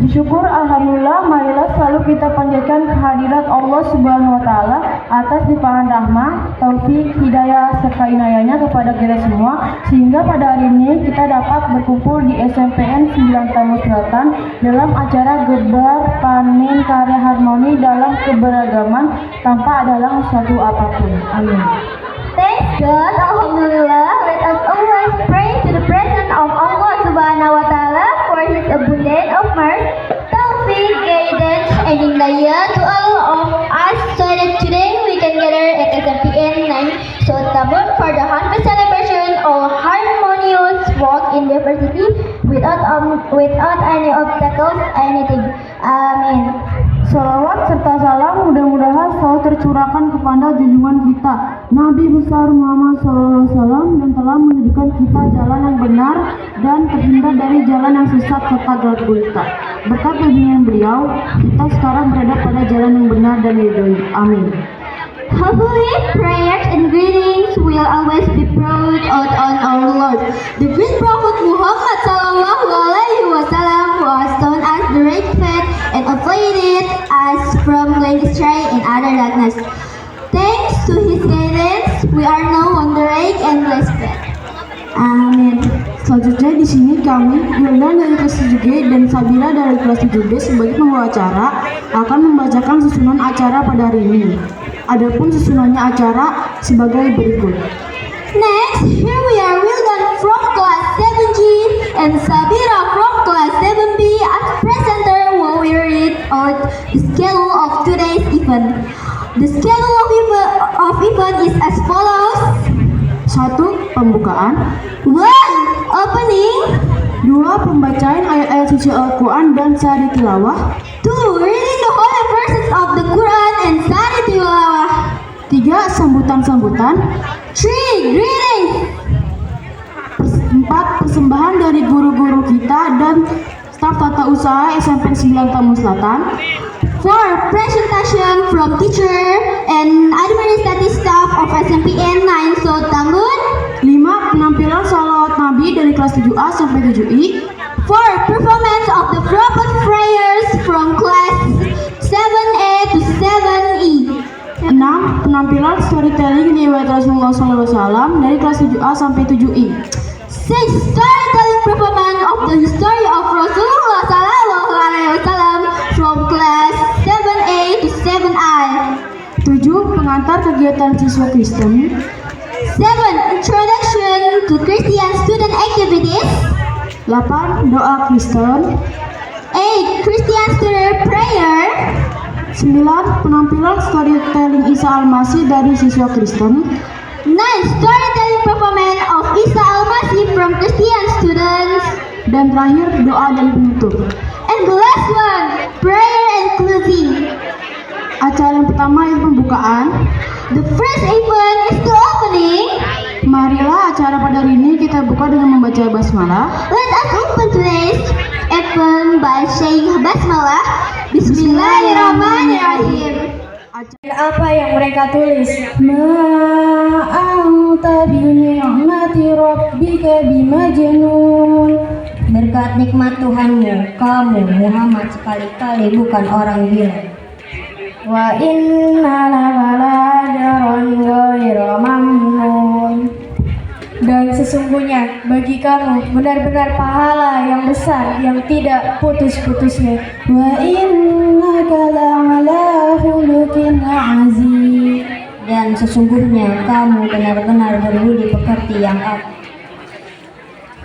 Syukur alhamdulillah, marilah selalu kita panjatkan kehadirat Allah Subhanahu wa taala atas limpahan rahmat, taufik, hidayah serta inayahnya kepada kita semua, sehingga pada hari ini kita dapat berkumpul di SMPN 9 Tamu Selatan dalam acara Gebar Panen Karya Harmoni dalam Keberagaman tanpa adalah suatu apapun. Amin. Thank God, alhamdulillah, let us always pray to the presence of Allah Subhanahu wa taala for his abundance of mercy, tawfiq, guidance, and hidayah to all of us, so that today we can gather at SMPN 9 Sotabun for the harvest celebration of harmonious walk in diversity without any obstacles, anything. Amin. Salawat serta salam mudah-mudahan selalu tercurahkan kepada junjungan kita Nabi besar Muhammad SAW yang telah menunjukkan kita jalan yang benar dan terhindar dari jalan yang sesat serta gelap gulita. Berkat bimbingan beliau, kita sekarang berada pada jalan yang benar dan diridhoi. Amin. Hopefully, prayers and greetings will always be poured out on our Lord, the great Prophet Muhammad Sallallahu Alaihi Wasallam, who has shown us the right path and avoided us from going astray in other darkness. Thanks to His guidance, we are now on the right and blessed path. Amin. Selanjutnya di sini kami, Yolanda dari kelas 7G dan Sabira dari kelas 7B sebagai pembawa acara akan membacakan susunan acara pada hari ini. Adapun susunannya acara sebagai berikut. Next, here we are Wildan from class 7G and Sabira from class 7B as presenter while we read out the schedule of today's event. The schedule of event is as follows. 1. Pembukaan. 1. Opening. 2. Pembacaan ayat-ayat suci Al-Quran dan sehari tilawah. 2. Reading the holy verses of the Quran and sehari tilawah. 3. Sambutan-sambutan. 3. Greetings. 4. Persembahan dari guru-guru kita dan staf tata usaha SMP 9 Tamu Selatan. 4. Presentation from teacher and administrative staff of SMPN 9 Sotabun. 5. Penampilan sholawat Nabi dari kelas 7A sampai 7I. 4. Performance of the Prophet prayers from class 7A to 7E. 6. Penampilan storytelling riwayat Rasulullah SAW dari kelas 7A sampai 7I. 6. Storytelling performance of the history of Rasulullah SAW from class 7A to 7I. 7. Pengantar kegiatan siswa Kristen. 7. Introduction to Christian student activities. 8. Doa Kristen. 8. Christian student prayer. 9. Penampilan storytelling Isa Al-Masih dari siswa Kristen. 9. Storytelling performance of Isa Al-Masih from Christian students. Dan terakhir doa dan penutup. And the last one, prayer and closing. Acara yang pertama itu pembukaan. The first event is the opening. Marilah acara pada hari ini kita buka dengan membaca basmalah. Let us open today's event by saying basmalah. Bismillahirrahmanirrahim. Apa yang mereka tulis? Ma'anta bi ni'mati rabbika bimajnun. Berkat nikmat Tuhanmu, kamu Muhammad sekali-kali bukan orang gila. Wa inna laka la'ajran ghairu mamnun. Dan sesungguhnya bagi kamu benar-benar pahala yang besar yang tidak putus-putusnya. Wa innaka la'ala khuluqin azim. Dan sesungguhnya kamu benar-benar berbudi pekerti yang agung.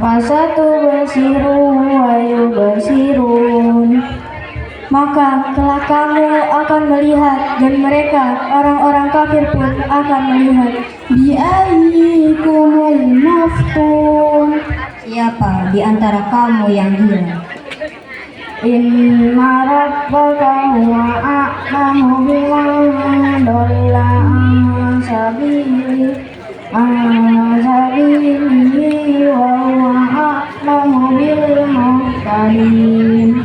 Wasatu basiru wa yubasirun. Maka kelak kamu akan melihat dan mereka orang-orang kafir pun akan melihat. Bi'ayyikumul maftun. Siapa di antara kamu yang gila? Inna rabbaka huwa a'lamu biman dhalla an sabilihi wa huwa a'lamu bil muhtadin.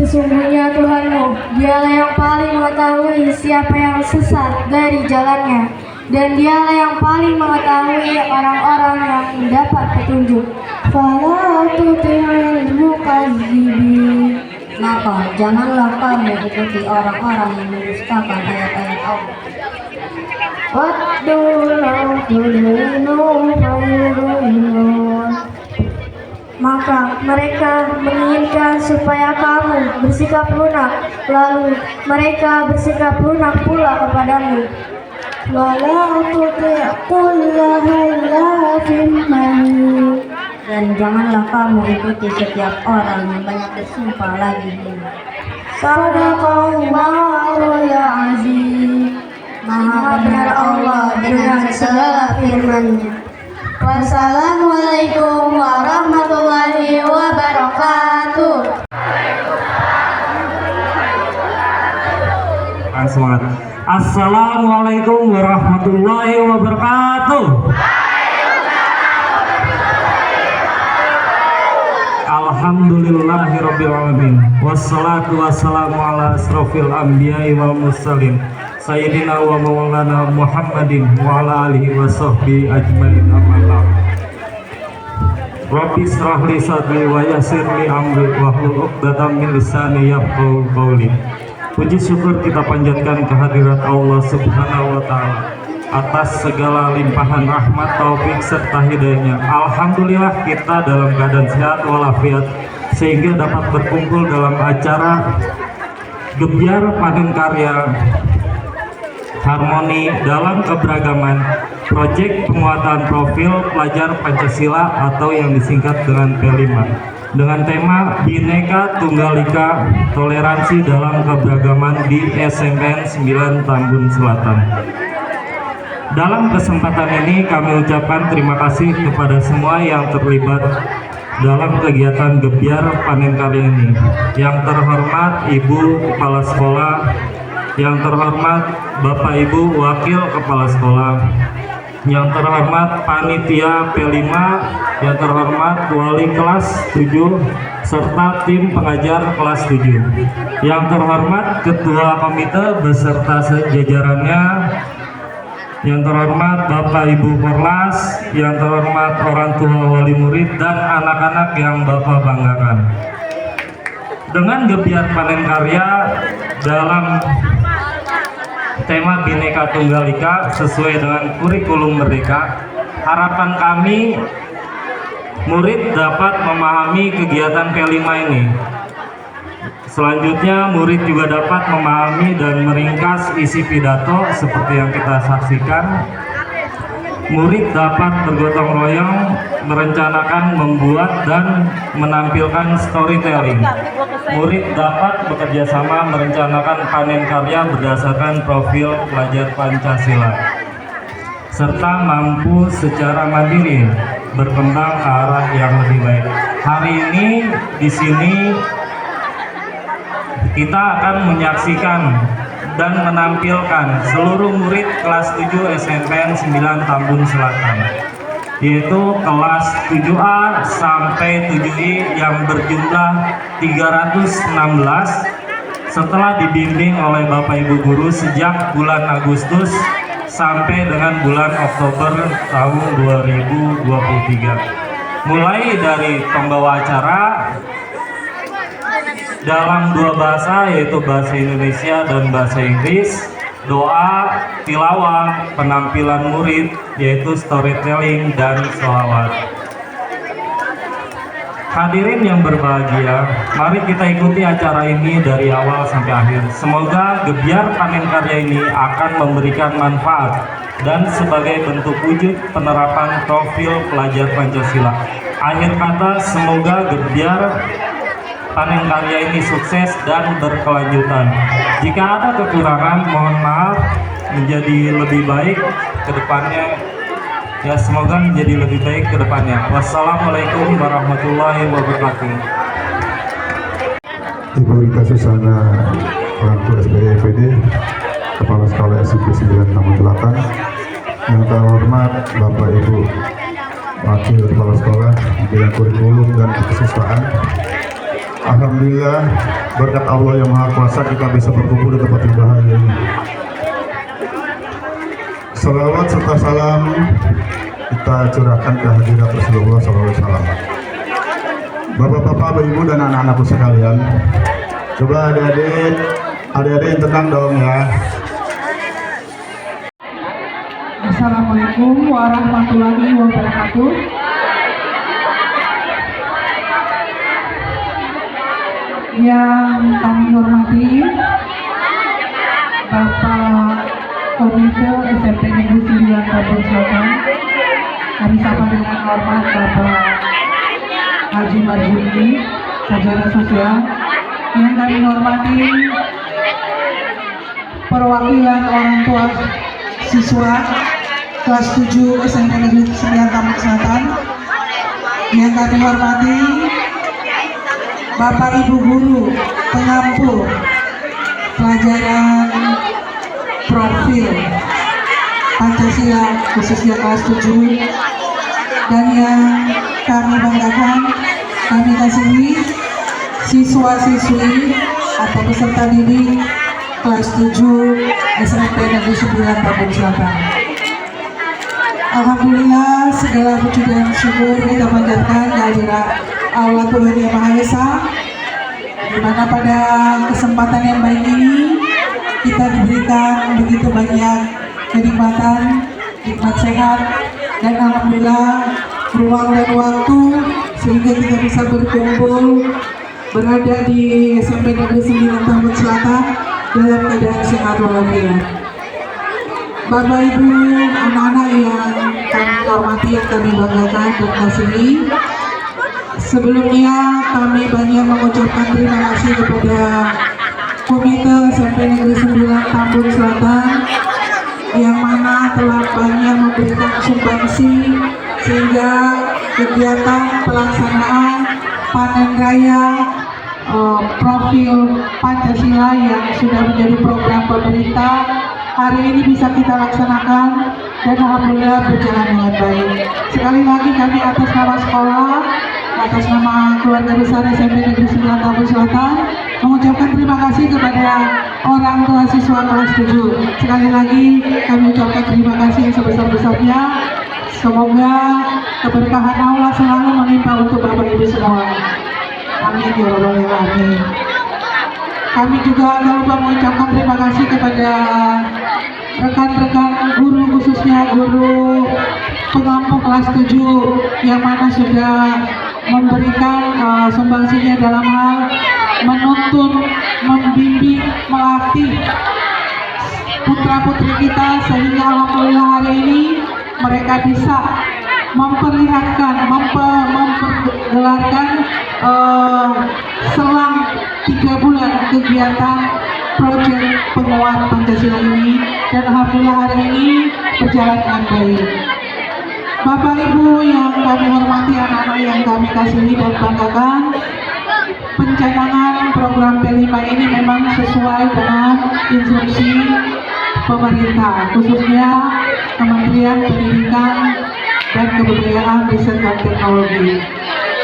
Sesungguhnya Tuhanmu, Dialah yang paling mengetahui siapa yang sesat dari jalannya, dan Dialah yang paling mengetahui orang-orang yang mendapat petunjuk. Fala tuti'il mukazzibin. maka janganlah kamu ikuti orang-orang yang mendustakan ayat-ayat Allah. Maka mereka menginginkan supaya kamu bersikap lunak, lalu mereka bersikap lunak pula kepadamu. Dan janganlah kamu ikuti setiap orang yang banyak bersumpah lagi ini. Sadaqallahu ya azim. Maha benar Allah dengan segala firman-Nya. Wassalamualaikum warahmatullahi wabarakatuh. Semangat. Assalamualaikum warahmatullahi wabarakatuh. Alhamdulillahirabbil alamin. Wassalatu wassalamu ala asrofil anbiya'i wal mursalin Sayyidina wa maulana Muhammadin wa ala alihi wa sahbihi ajmain amma ba'd. Rabbi israh li sadri wa yassir li amri wahlul 'uqdatam min lisani yafqahu qawli. Puji syukur kita panjatkan kehadirat Allah Subhanahu wa taala atas segala limpahan rahmat, taufik serta hidayahnya. Alhamdulillah kita dalam keadaan sehat walafiat sehingga dapat berkumpul dalam acara Gebyar Panen Karya Harmoni dalam Keberagaman, proyek penguatan profil pelajar Pancasila atau yang disingkat dengan P5, dengan tema Bhinneka Tunggal Ika, toleransi dalam keberagaman di SMPN 9 Tambun Selatan. Dalam kesempatan ini kami ucapkan terima kasih kepada semua yang terlibat dalam kegiatan Gebyar Panen Karya ini. Yang terhormat Ibu Kepala Sekolah, yang terhormat Bapak Ibu Wakil Kepala Sekolah, yang terhormat Panitia P5, yang terhormat Wali kelas 7 serta tim pengajar kelas 7, yang terhormat Ketua Komite beserta jajarannya, yang terhormat Bapak Ibu Korlas, yang terhormat orang tua wali murid dan anak-anak yang Bapak banggakan. Dengan Gebyar Panen Karya dalam tema Bhinneka Tunggal Ika sesuai dengan kurikulum Merdeka, harapan kami murid dapat memahami kegiatan P5 ini. Selanjutnya murid juga dapat memahami dan meringkas isi pidato seperti yang kita saksikan. Murid dapat bergotong royong merencanakan, membuat dan menampilkan storytelling. Murid dapat bekerja sama merencanakan panen karya berdasarkan profil pelajar Pancasila, serta mampu secara mandiri berkembang ke arah yang lebih baik. Hari ini di sini kita akan menyaksikan dan menampilkan seluruh murid kelas 7 SMPN 9 Tambun Selatan, yaitu kelas 7A sampai 7I yang berjumlah 316 setelah dibimbing oleh Bapak Ibu Guru sejak bulan Agustus sampai dengan bulan Oktober tahun 2023. Mulai dari pembawa acara dalam dua bahasa, yaitu bahasa Indonesia dan bahasa Inggris, doa, tilawah, penampilan murid, yaitu storytelling dan sholawat. Hadirin yang berbahagia, mari kita ikuti acara ini dari awal sampai akhir. Semoga Gebyar Panen Karya ini akan memberikan manfaat dan sebagai bentuk wujud penerapan profil pelajar Pancasila. Akhir kata, semoga Gebyar Panen Karya ini sukses dan berkelanjutan. Jika ada kekurangan, mohon maaf, menjadi lebih baik ke depannya. Ya, semoga menjadi lebih baik ke depannya. Wassalamualaikum warahmatullahi wabarakatuh. Ibu Rita Susana, orang tua SBYPD, Kepala Sekolah SMP 9 Tambun Selatan, yang terhormat Bapak Ibu Wakil Kepala Sekolah, bidang kurikulum dan kesiswaan. Alhamdulillah, berkat Allah yang Maha Kuasa kita bisa berkumpul di tempat yang bahagia ini. Salawat serta salam kita curahkan ke hadirat Rasulullah SAW. Bapak-bapak, ibu dan anak-anakku sekalian, Coba adik-adik tenang dong ya. Assalamualaikum warahmatullahi wabarakatuh. Yang kami hormati Bapak Komite SMP Negeri 9 Tambun Selatan, kami sapa dengan hormat Bapak Haji Marzuki, Sarjana Sosial. Yang kami hormati perwakilan orang tua siswa kelas 7 SMP Negeri 9 Tambun Selatan. Yang kami hormati Bapak Ibu Guru pengampu pelajaran profil Pancasila khususnya kelas 7, dan yang kami banggakan, kami kasihi siswa-siswi atau peserta didik kelas 7 SMP Negeri 9 Tambun Selatan. Alhamdulillah, segala puji dan syukur kita panjatkan kehadirat Allah Tuhan Yang Maha Esa, di mana pada kesempatan yang baik ini kita diberikan begitu banyak kenikmatan, nikmat sehat, dan alhamdulillah ruang dan waktu sehingga kita bisa berkumpul berada di SMP Negeri 9 Tambun Selatan dalam keadaan sehat walafiat. Bapak Ibu, anak-anak yang kami hormati, yang kami banggakan dan kasihi, sebelumnya kami banyak mengucapkan terima kasih kepada Komite SMP Negeri 9 Tambun Selatan yang mana telah banyak memberikan sumbangsi sehingga kegiatan pelaksanaan panen raya profil Pancasila yang sudah menjadi program pemerintah hari ini bisa kita laksanakan dan alhamdulillah berjalan dengan baik. Sekali lagi kami atas nama sekolah, atas nama keluarga besar SMP Negeri 9 Tambun Selatan mengucapkan terima kasih kepada orang tua siswa kelas 7. Sekali lagi kami ucapkan terima kasih yang sebesar-besarnya. Semoga keberkahan Allah selalu menimpa untuk Bapak Ibu semua. Amin ya rabbal alamin. Kami juga tak lupa mengucapkan terima kasih kepada rekan-rekan guru, khususnya guru pengampu kelas 7 yang mana sudah memberikan sumbangsinya dalam hal menuntun, membimbing, melatih putra-putri kita sehingga alhamdulillah hari ini mereka bisa memperlihatkan, mempergelarkan selang 3 bulan kegiatan proyek penguat Pancasila ini, dan alhamdulillah hari ini berjalan dengan baik. Bapak Ibu yang kami hormati, anak-anak yang kami kasihi dan banggakan, pencanangan program P5 ini memang sesuai dengan instruksi pemerintah, khususnya Kementerian Pendidikan dan Kebudayaan, Riset dan Teknologi.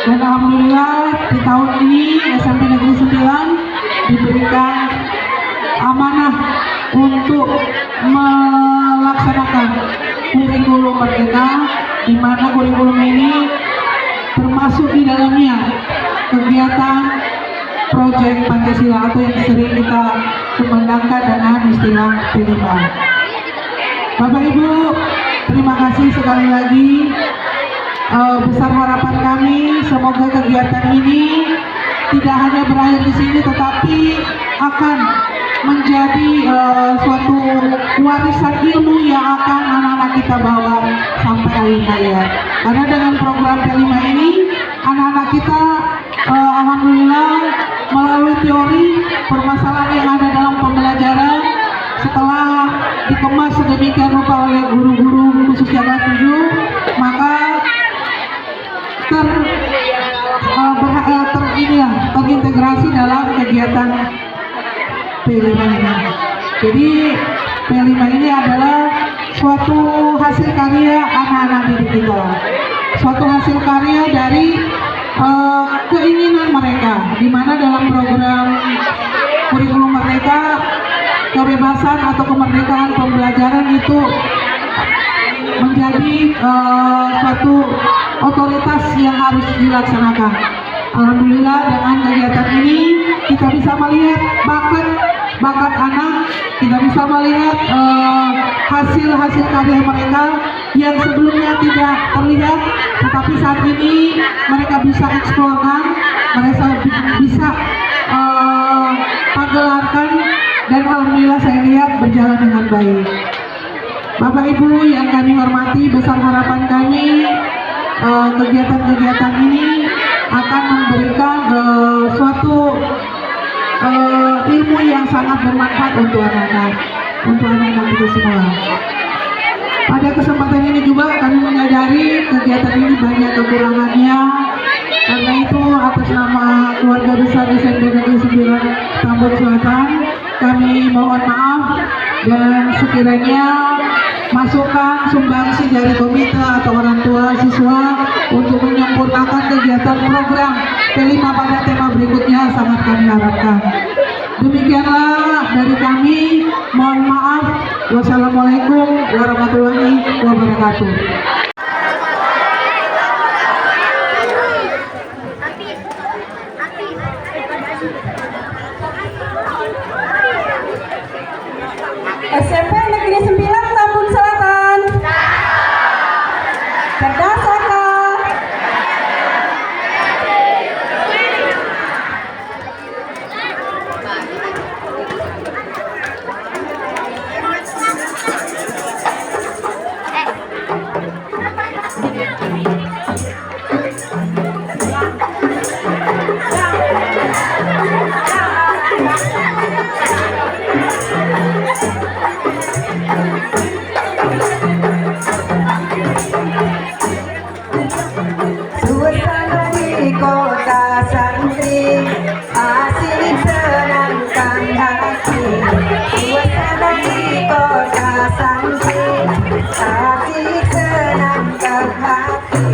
Dan alhamdulillah di tahun ini SMP Negeri 9 diberikan amanah untuk melaksanakan kurikulum merdeka, di mana kurikulum ini termasuk di dalamnya kegiatan proyek Pancasila atau yang sering kita kumandangkan dengan istilah P5. Bapak Ibu, terima kasih sekali lagi. Besar harapan kami semoga kegiatan ini tidak hanya berakhir di sini, tetapi akan menjadi suatu warisan ilmu yang akan anak-anak kita bawa sampai akhir hayat. Karena dengan program P5 ini, anak-anak kita alhamdulillah melalui teori permasalahan yang ada dalam pembelajaran, setelah dikemas sedemikian rupa oleh guru-guru khususnya kelas 7, maka terintegrasi dalam kegiatan P5 ini. Jadi P5 ini adalah suatu hasil karya anak-anak didik kita, suatu hasil karya dari keinginan mereka, di mana dalam program kurikulum mereka kebebasan atau kemerdekaan pembelajaran itu menjadi suatu otoritas yang harus dilaksanakan. Alhamdulillah dengan kegiatan ini kita bisa melihat bakat anak, kita bisa melihat hasil-hasil karya mereka yang sebelumnya tidak terlihat, tetapi saat ini mereka bisa eksplorkan, mereka bisa pagelaran, dan alhamdulillah saya lihat berjalan dengan baik. Bapak Ibu yang kami hormati, besar harapan kami kegiatan-kegiatan ini akan memberikan suatu ilmu yang sangat bermanfaat untuk anak-anak itu semua. Pada kesempatan ini juga kami menyadari kegiatan ini banyak kekurangannya. Karena itu atas nama keluarga besar SMP Negeri 9 Tambun Selatan, kami mohon maaf, dan sekiranya masukan sumbangsi dari komite atau orang tua siswa untuk menyempurnakan kegiatan program P5 pada tema berikutnya sangat kami harapkan. Demikianlah dari kami, mohon maaf. Wassalamualaikum warahmatullahi wabarakatuh. SMP Negeri 9 Tambun Selatan. Cerdas akal. Suasana di kota santri asik senangkan hati. Suasana di kota santri asik senangkan hati.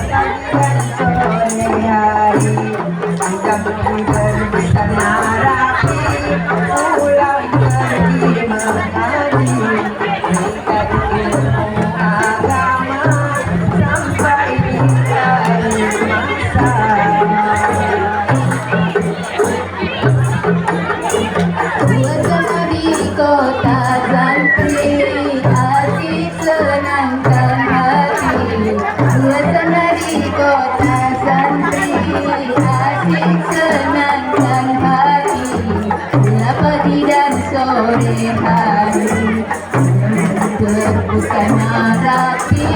Pagi dan sore hari kami berbusana rapi, pulang pergi mengaji. Kita ilmu agama sampai di akhir masa. Suasana di kota santri asik senangkan hati. Suasana di kota santri asik senangkan hati. Bila pagi dan sore hari berbusana rapi,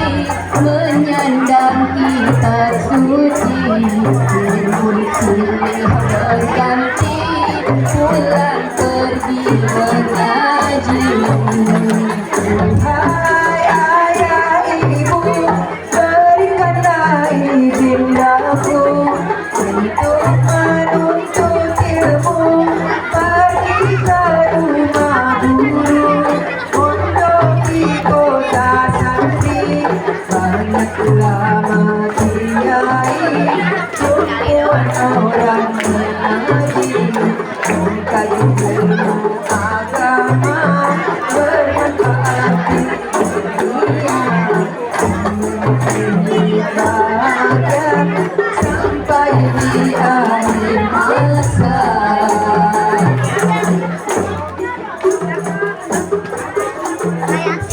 menyandang kitab suci, silih berganti, pulang pergi mengaji. Hai ayah ibu, berikanlah izin aku untuk menuntut ilmu, pergi ke rumah guru. Pondok di kota santri banyak ulama kiai, tumpuan orang mengaji, mengkaji ilmu agama bermanfaat di dunia, bahagia sampai di akhir masa.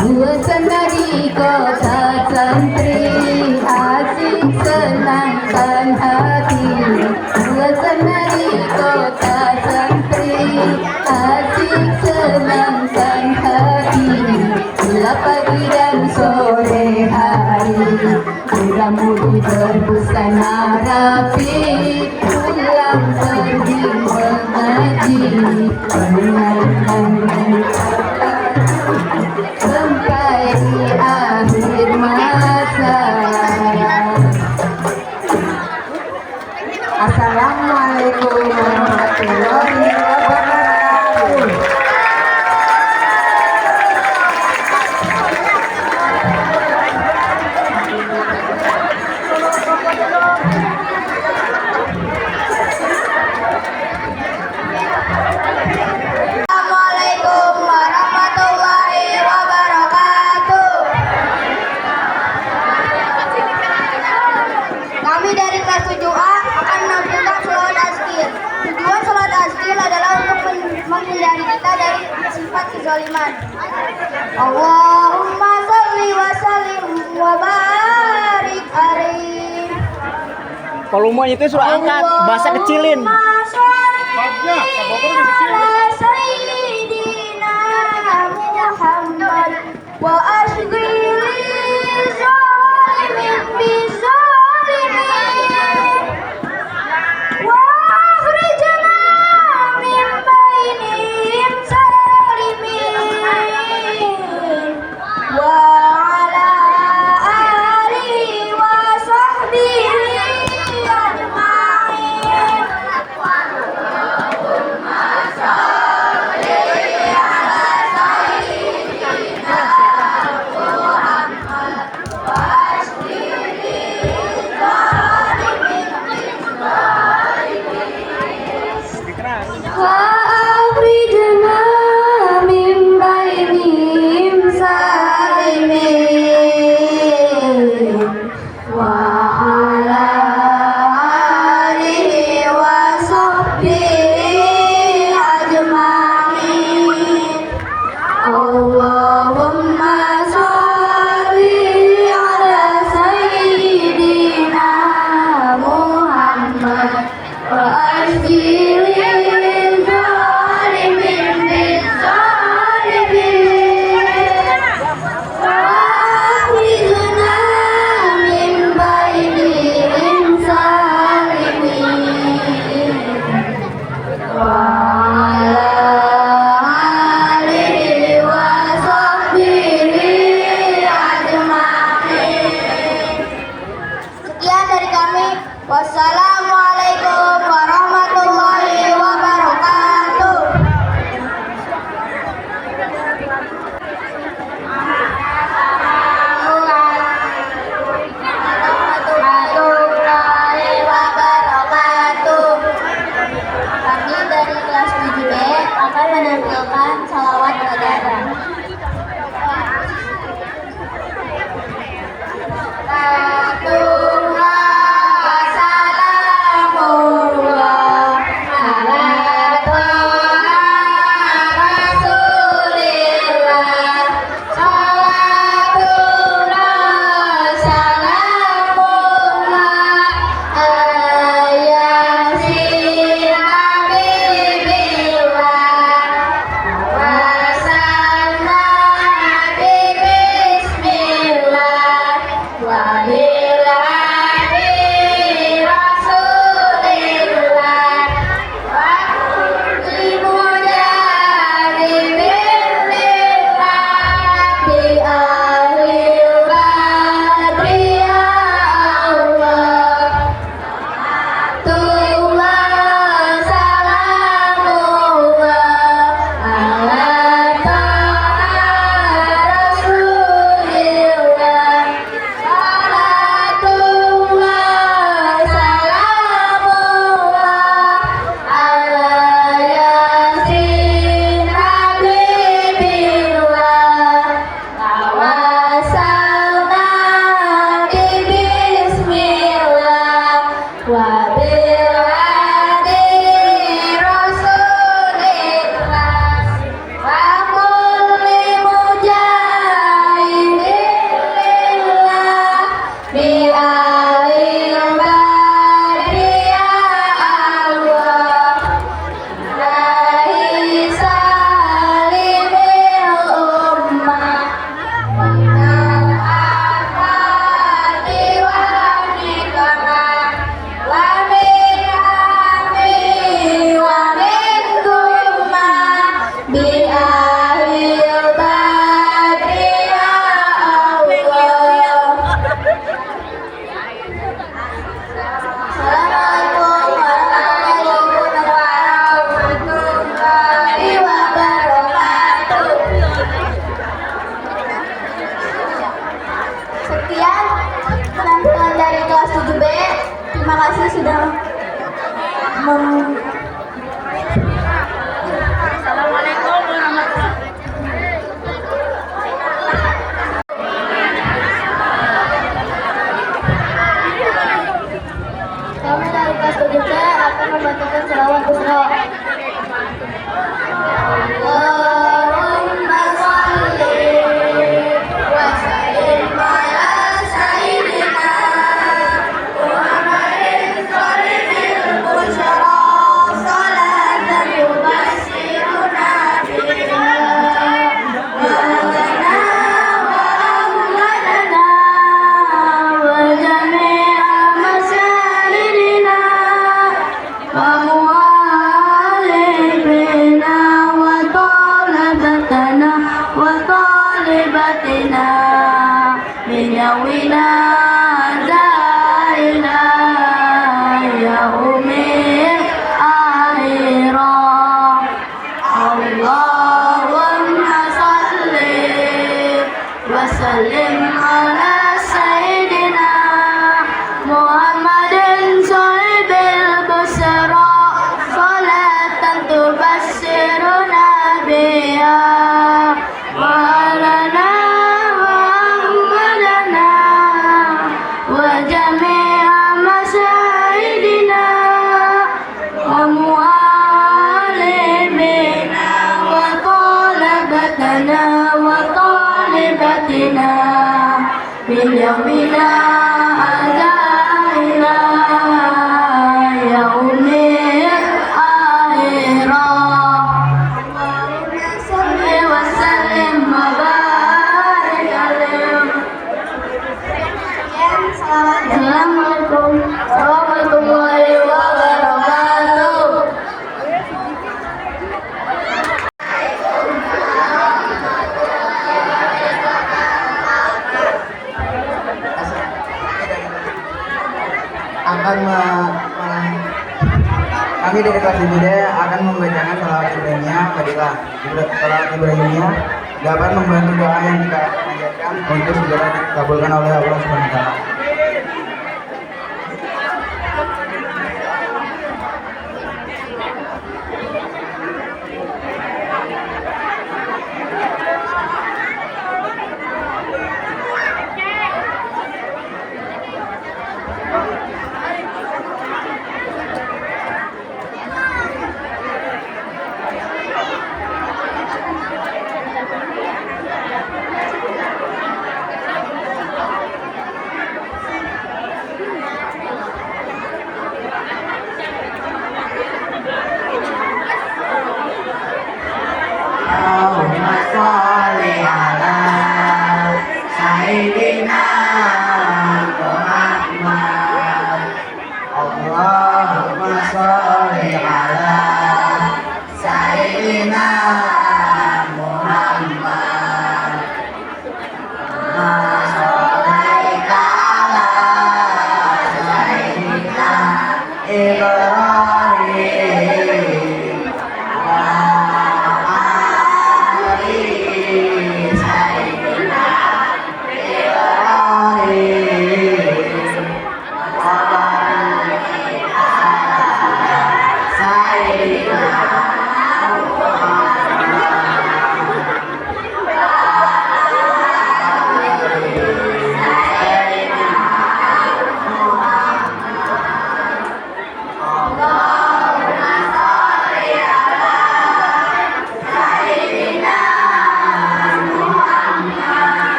Suasana di kota santri asik senangkan hati. Suasana di kota santri asik senangkan hati. Bila pagi dan sore hari beramudi berbusana rapi, pulang pergi mengaji, sampai di akhir masa. Assalamualaikum warahmatullahi wabarakatuh. sholiman. Allahumma sholli wa sallim wa barik alaihi. Volumenya itu suruh angkat, bahasa kecilin. Wa ashghili zalimin bizalimin wa akhrijna min bainihim salimin wa ala alihi wa sahbihi ajma'in. وأخرجنا من بينهم سالمين وعلى آله وصحبه أجمعين. اللهم صل على سيدنا محمد وأجل Sekian dari kami. Wassalamualaikum warahmatullahi wabarakatuh. Warahmatullahi wabarakatuh. Kami dari kelas 7B akan menampilkan salawat negara. membacakan selawat Busra. Allahumma يومنا هذا إلى يوم الآخرة صل وسلم وبارك عليه. Assalamualaikum warahmatullahi wabarakatuh. Kami dari kelas budaya akan membacakan salawat Ibrahimiyah. Fadilah salawat Ibrahimiyah dapat membantu doa yang kita panjatkan untuk segera dikabulkan oleh Allah Subhanahu wa taala. Allahumma sholli ala sayyidina Muhammad. Allahumma sholli ala sayyidina Muhammad. Allahumma sholli ala sayyidina Ibrahim.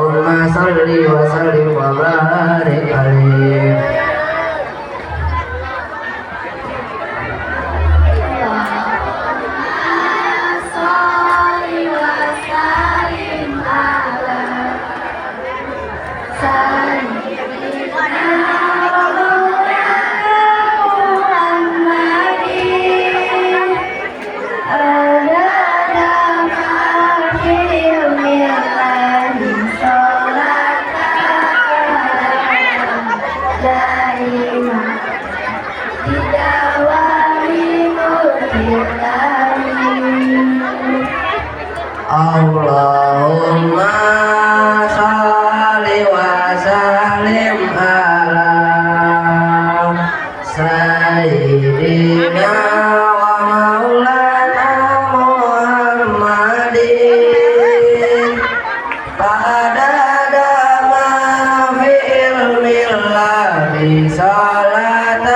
Allahumma salli wa sallim wa barik alaihi. Allahumma sholli wa sallim ala sayyidina wa maulana Muhammadin adada ma fi ilmillahi salatan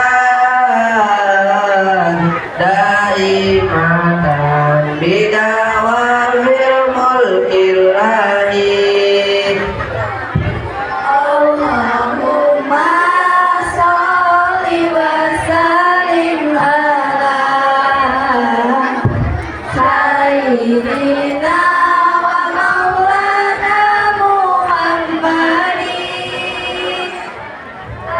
daimatan bidawamil mulkillahi. Allahumma sholli wa sallim ala sayyidina wa maulana Muhammadin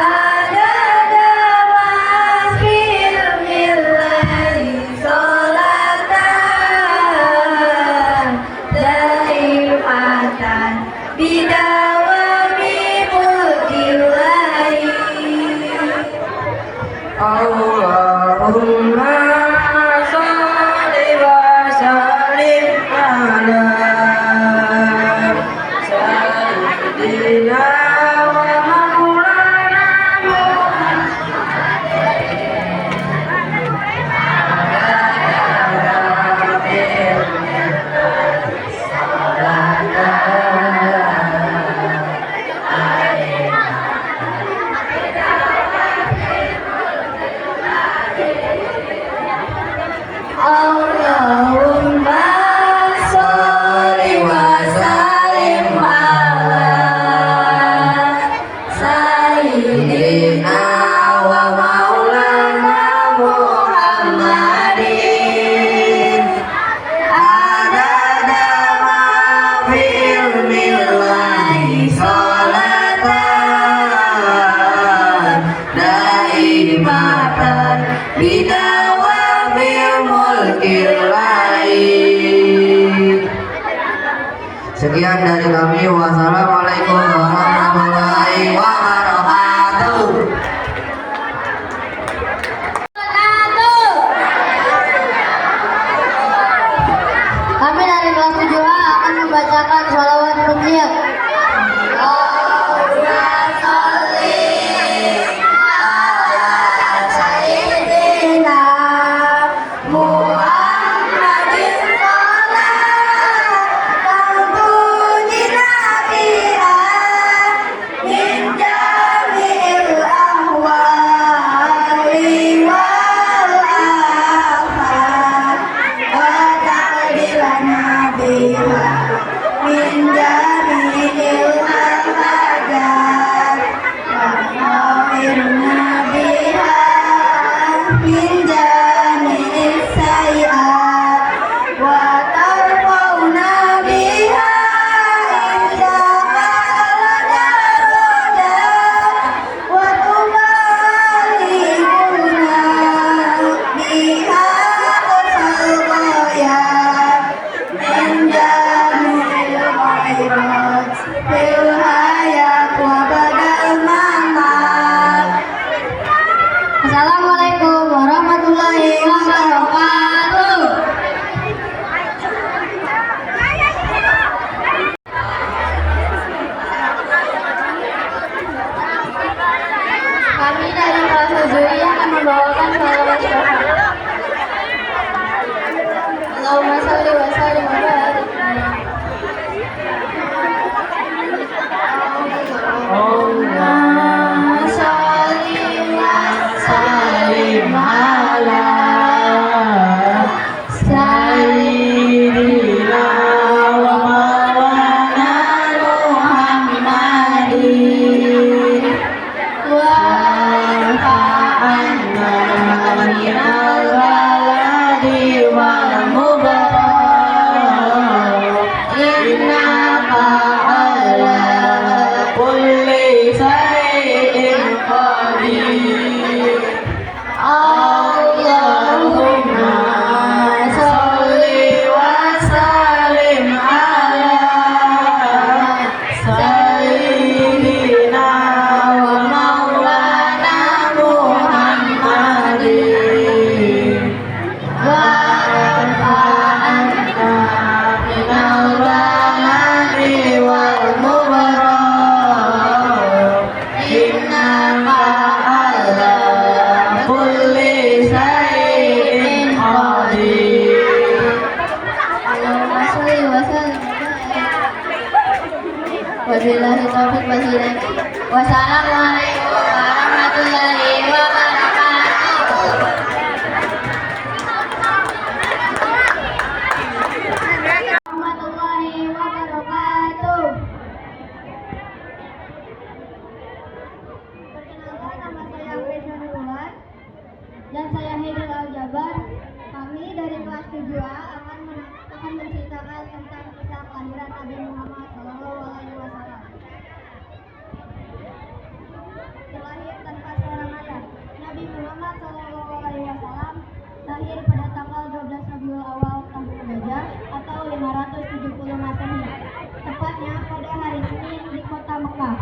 adada ma fil millahi sholatan daimatan bidawami mulkillahi. Allahumma sholli wa sallim ala sayyidina wa maulana Allahumma sholli wa sallim ala sayyidina wa maulana Muhammadin adada ma fi ilmillahi sholatan daimatan bidawamil mulkillahi. Sekian dari kami. Wassalamualaikum warahmatullahi wabarakatuh. Kami dari kelas 7A akan membacakan sholawat ruqyah. Allahumma sholli ala sayyidina Muhammadin sholatan tunjina biha min jami'il ahwali wal afat wa ta'dilana biha min jami'il ahwajat wa khawirna biha min jami'is sayiat wa tarfauna biha indaka al-darajat wa tuballighuna biha aqsal ghayat min jami'il khairat fil hayat wa badal mamat. Assalamualaikum warahmatullahi wabarakatuh. Kami dari kelas 7 akan membawakan sholawat syafaat. Allahumma sholli wa sallim wa barik alaihi. Wabillahi taufiq wal hidayah. Wassalamualaikum warahmatullahi wabarakatuh. Warahmatullahi wabarakatuh. Perkenalkan, nama saya Afrisha Nurullah dan saya Haidar Al-Jabar. Kami dari kelas 7A akan menceritakan tentang kisah kelahiran Nabi Muhammad SAW. Terlahir tanpa seorang ayah, Nabi Muhammad SAW lahir pada tanggal 12 Rabiul Awal tahun Gajah atau 570 Masehi, tepatnya pada hari Senin di kota Mekah.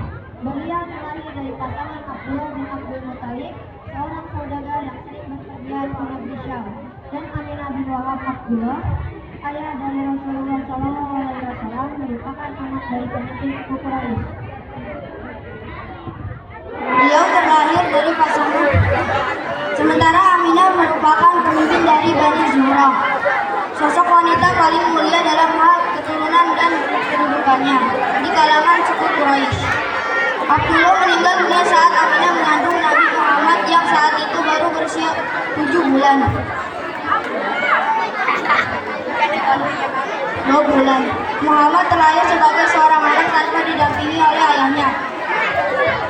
Beliau terlahir dari pasangan Abdullah bin Abdul Muthalib, seorang saudagar yang sering berpergian ke negeri Syam, dan Aminah bin Wahab Abdullah, ayah dari Rasulullah SAW, merupakan anak dari pemimpin suku Quraisy. Beliau terlahir dari pasangan. Sementara Aminah merupakan pemimpin dari Bani Zuhrah, sosok wanita paling mulia dalam hal keturunan dan kedudukannya di kalangan suku Quraisy. Abdullah meninggal dunia saat Aminah mengandung Nabi Muhammad yang saat itu baru berusia 7 bulan. 2 bulan. Muhammad terlahir sebagai seorang anak tanpa didampingi oleh ayahnya.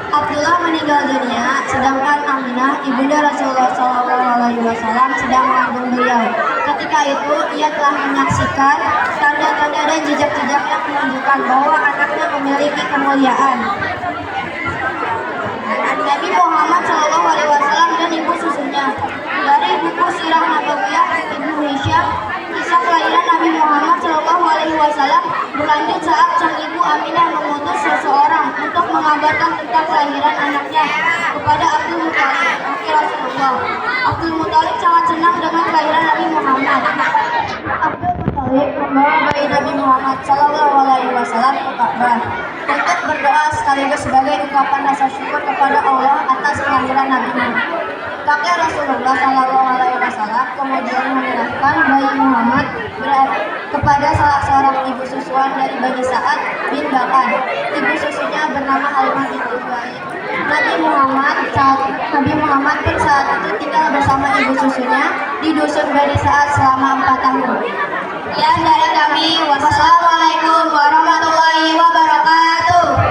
Abdullah meninggal dunia, sedangkan Aminah, ibunda Rasulullah SAW, sedang mengandung beliau. Ketika itu, ia telah menyaksikan tanda-tanda dan jejak-jejak yang menunjukkan bahwa anaknya memiliki kemuliaan. Nabi Muhammad SAW dan ibu susunya. Dari buku Sirah Nabawiyah Ibnu Hisham, kisah kelahiran Nabi Muhammad SAW berlanjut saat sang ibu Aminah mengutus seseorang untuk mengabarkan tentang kelahiran anaknya kepada Abdul Muthalib, laki Rasulullah. Abdul Muthalib sangat senang dengan kelahiran Nabi Muhammad. Abdul Muthalib membawa bayi Nabi Muhammad SAW ke Ka'bah untuk berdoa sekaligus sebagai ungkapan rasa syukur kepada Allah atas kelahiran Nabi Muhammad. Kakek Rasulullah SAW kemudian menyerahkan bayi Muhammad kepada salah seorang ibu susuan dari Bani Sa'ad bin Bakan. Ibu susunya bernama Halimah binti Zuhair. Nabi Muhammad pun saat itu tinggal bersama ibu susunya di dusun Bani Sa'ad selama 4 tahun. Ya, dari kami, wassalamualaikum warahmatullahi wabarakatuh.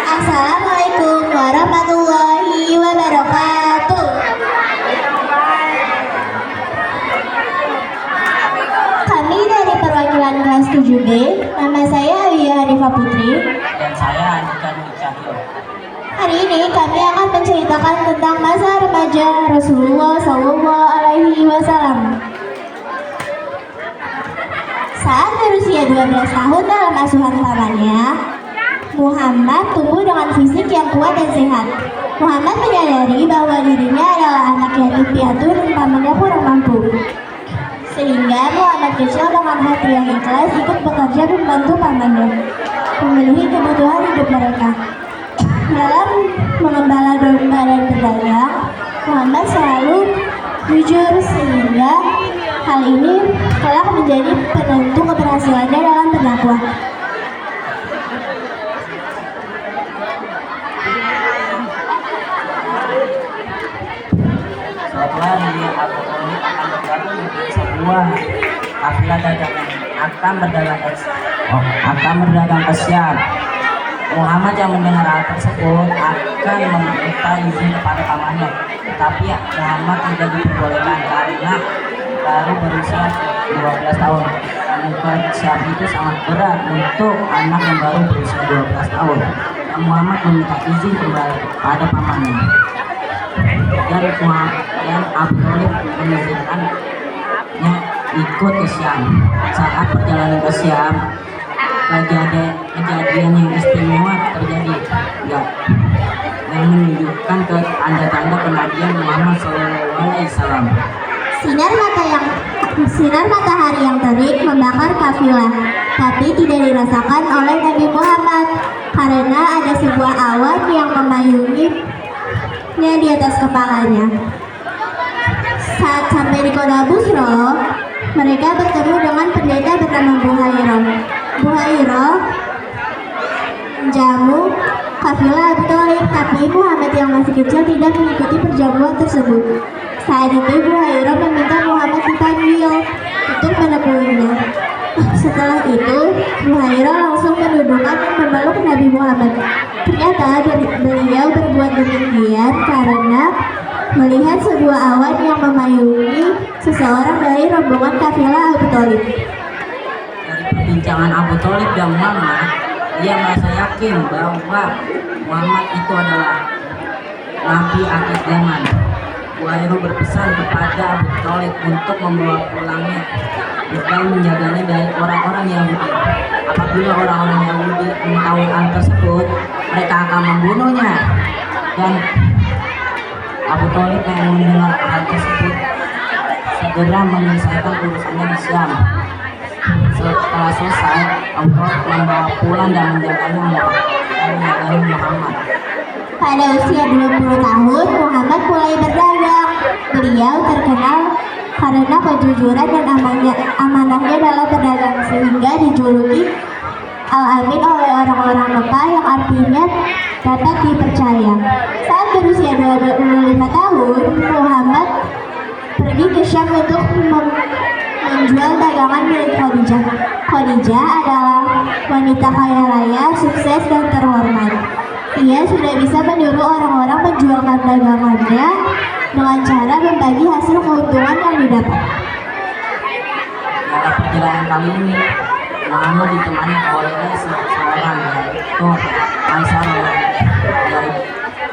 Assalamualaikum warahmatullahi wabarakatuh. Kami dari perwakilan kelas 7B, nama saya Alia Hanifah Putri. Dan saya Andika Dwi Cahyo. Hari ini kami akan menceritakan tentang masa remaja Rasulullah SAW. Saat berusia 12 tahun dalam asuhan pamannya, Muhammad tumbuh dengan fisik yang kuat dan sehat. Muhammad menyadari bahwa dirinya adalah anak yatim piatu dan pamannya kurang mampu. Sehingga Muhammad kecil dengan hati yang ikhlas ikut bekerja membantu pamannya memenuhi kebutuhan hidup mereka. Dalam mengembala domba dan berdagang, Muhammad selalu jujur sehingga hal ini kelak menjadi penentu keberhasilannya dalam berdakwah. Suatu hari Abu Thalib akan bergabung dengan sebuah kafilah dagangan akan berdagang ke Syam. Muhammad yang mendengar hal tersebut akan meminta izin kepada pamannya, tetapi Muhammad tidak diperbolehkan karena baru berusia 12 tahun. Dan Syam itu sangat berat untuk anak yang baru berusia 12 tahun. Dan Muhammad meminta izin kembali pada pamannya. Dan Abu Thalib mengizinkannya ikut ke Syam. Saat perjalanan ke Syam, kejadian yang istimewa terjadi yang menunjukkan ke tanda-tanda kenabian Muhammad SAW. Sinar matahari yang terik membakar kafilah, tapi tidak dirasakan oleh Nabi Muhammad karena ada sebuah awan yang memayunginya di atas kepalanya. Saat sampai di kota Busra, Mereka bertemu dengan pendeta bernama Buhairah. Buhairah menjamu kafilah Abu Thalib, tapi Muhammad yang masih kecil tidak mengikuti perjamuan tersebut. Saat itu Buhairah meminta Muhammad dipanggil untuk menemuinya. Setelah itu, Buhairah langsung mendudukan dan memeluk Nabi Muhammad. Ternyata beliau berbuat demikian karena melihat sebuah awan yang memayungi seseorang dari rombongan kafilah Abu Thalib. Dari perbincangan Abu Thalib dan Muhammad, ia merasa yakin bahwa Muhammad itu adalah Nabi akhir zaman. Buhairah berpesan kepada Abu Thalib untuk membawa pulangnya dan menjaganya dari orang-orang Yahudi. Apabila orang-orang Yahudi mengetahui hal tersebut, mereka akan membunuhnya. Dan Abu Thalib yang mendengar hal tersebut segera menyelesaikan urusannya di Syam. Setelah selesai, Abu Thalib membawa pulang dan menjaganya Muhammad. Pada usia 20 tahun, Muhammad mulai berdagang. Beliau terkenal karena kejujuran dan amanahnya dalam berdagang, sehingga dijuluki Al-Amin oleh orang-orang Mekah, yang artinya dapat dipercaya. Saat berusia 25 tahun, Muhammad pergi ke Syam untuk menjual dagangan milik Khadijah. Khadijah adalah wanita kaya raya, sukses dan terhormat. Ia sudah bisa menyuruh orang-orang menjualkan dagangannya dengan cara membagi hasil keuntungan yang didapat. Pada perjalanan kali ini, Muhammad ditemani oleh seorang, yaitu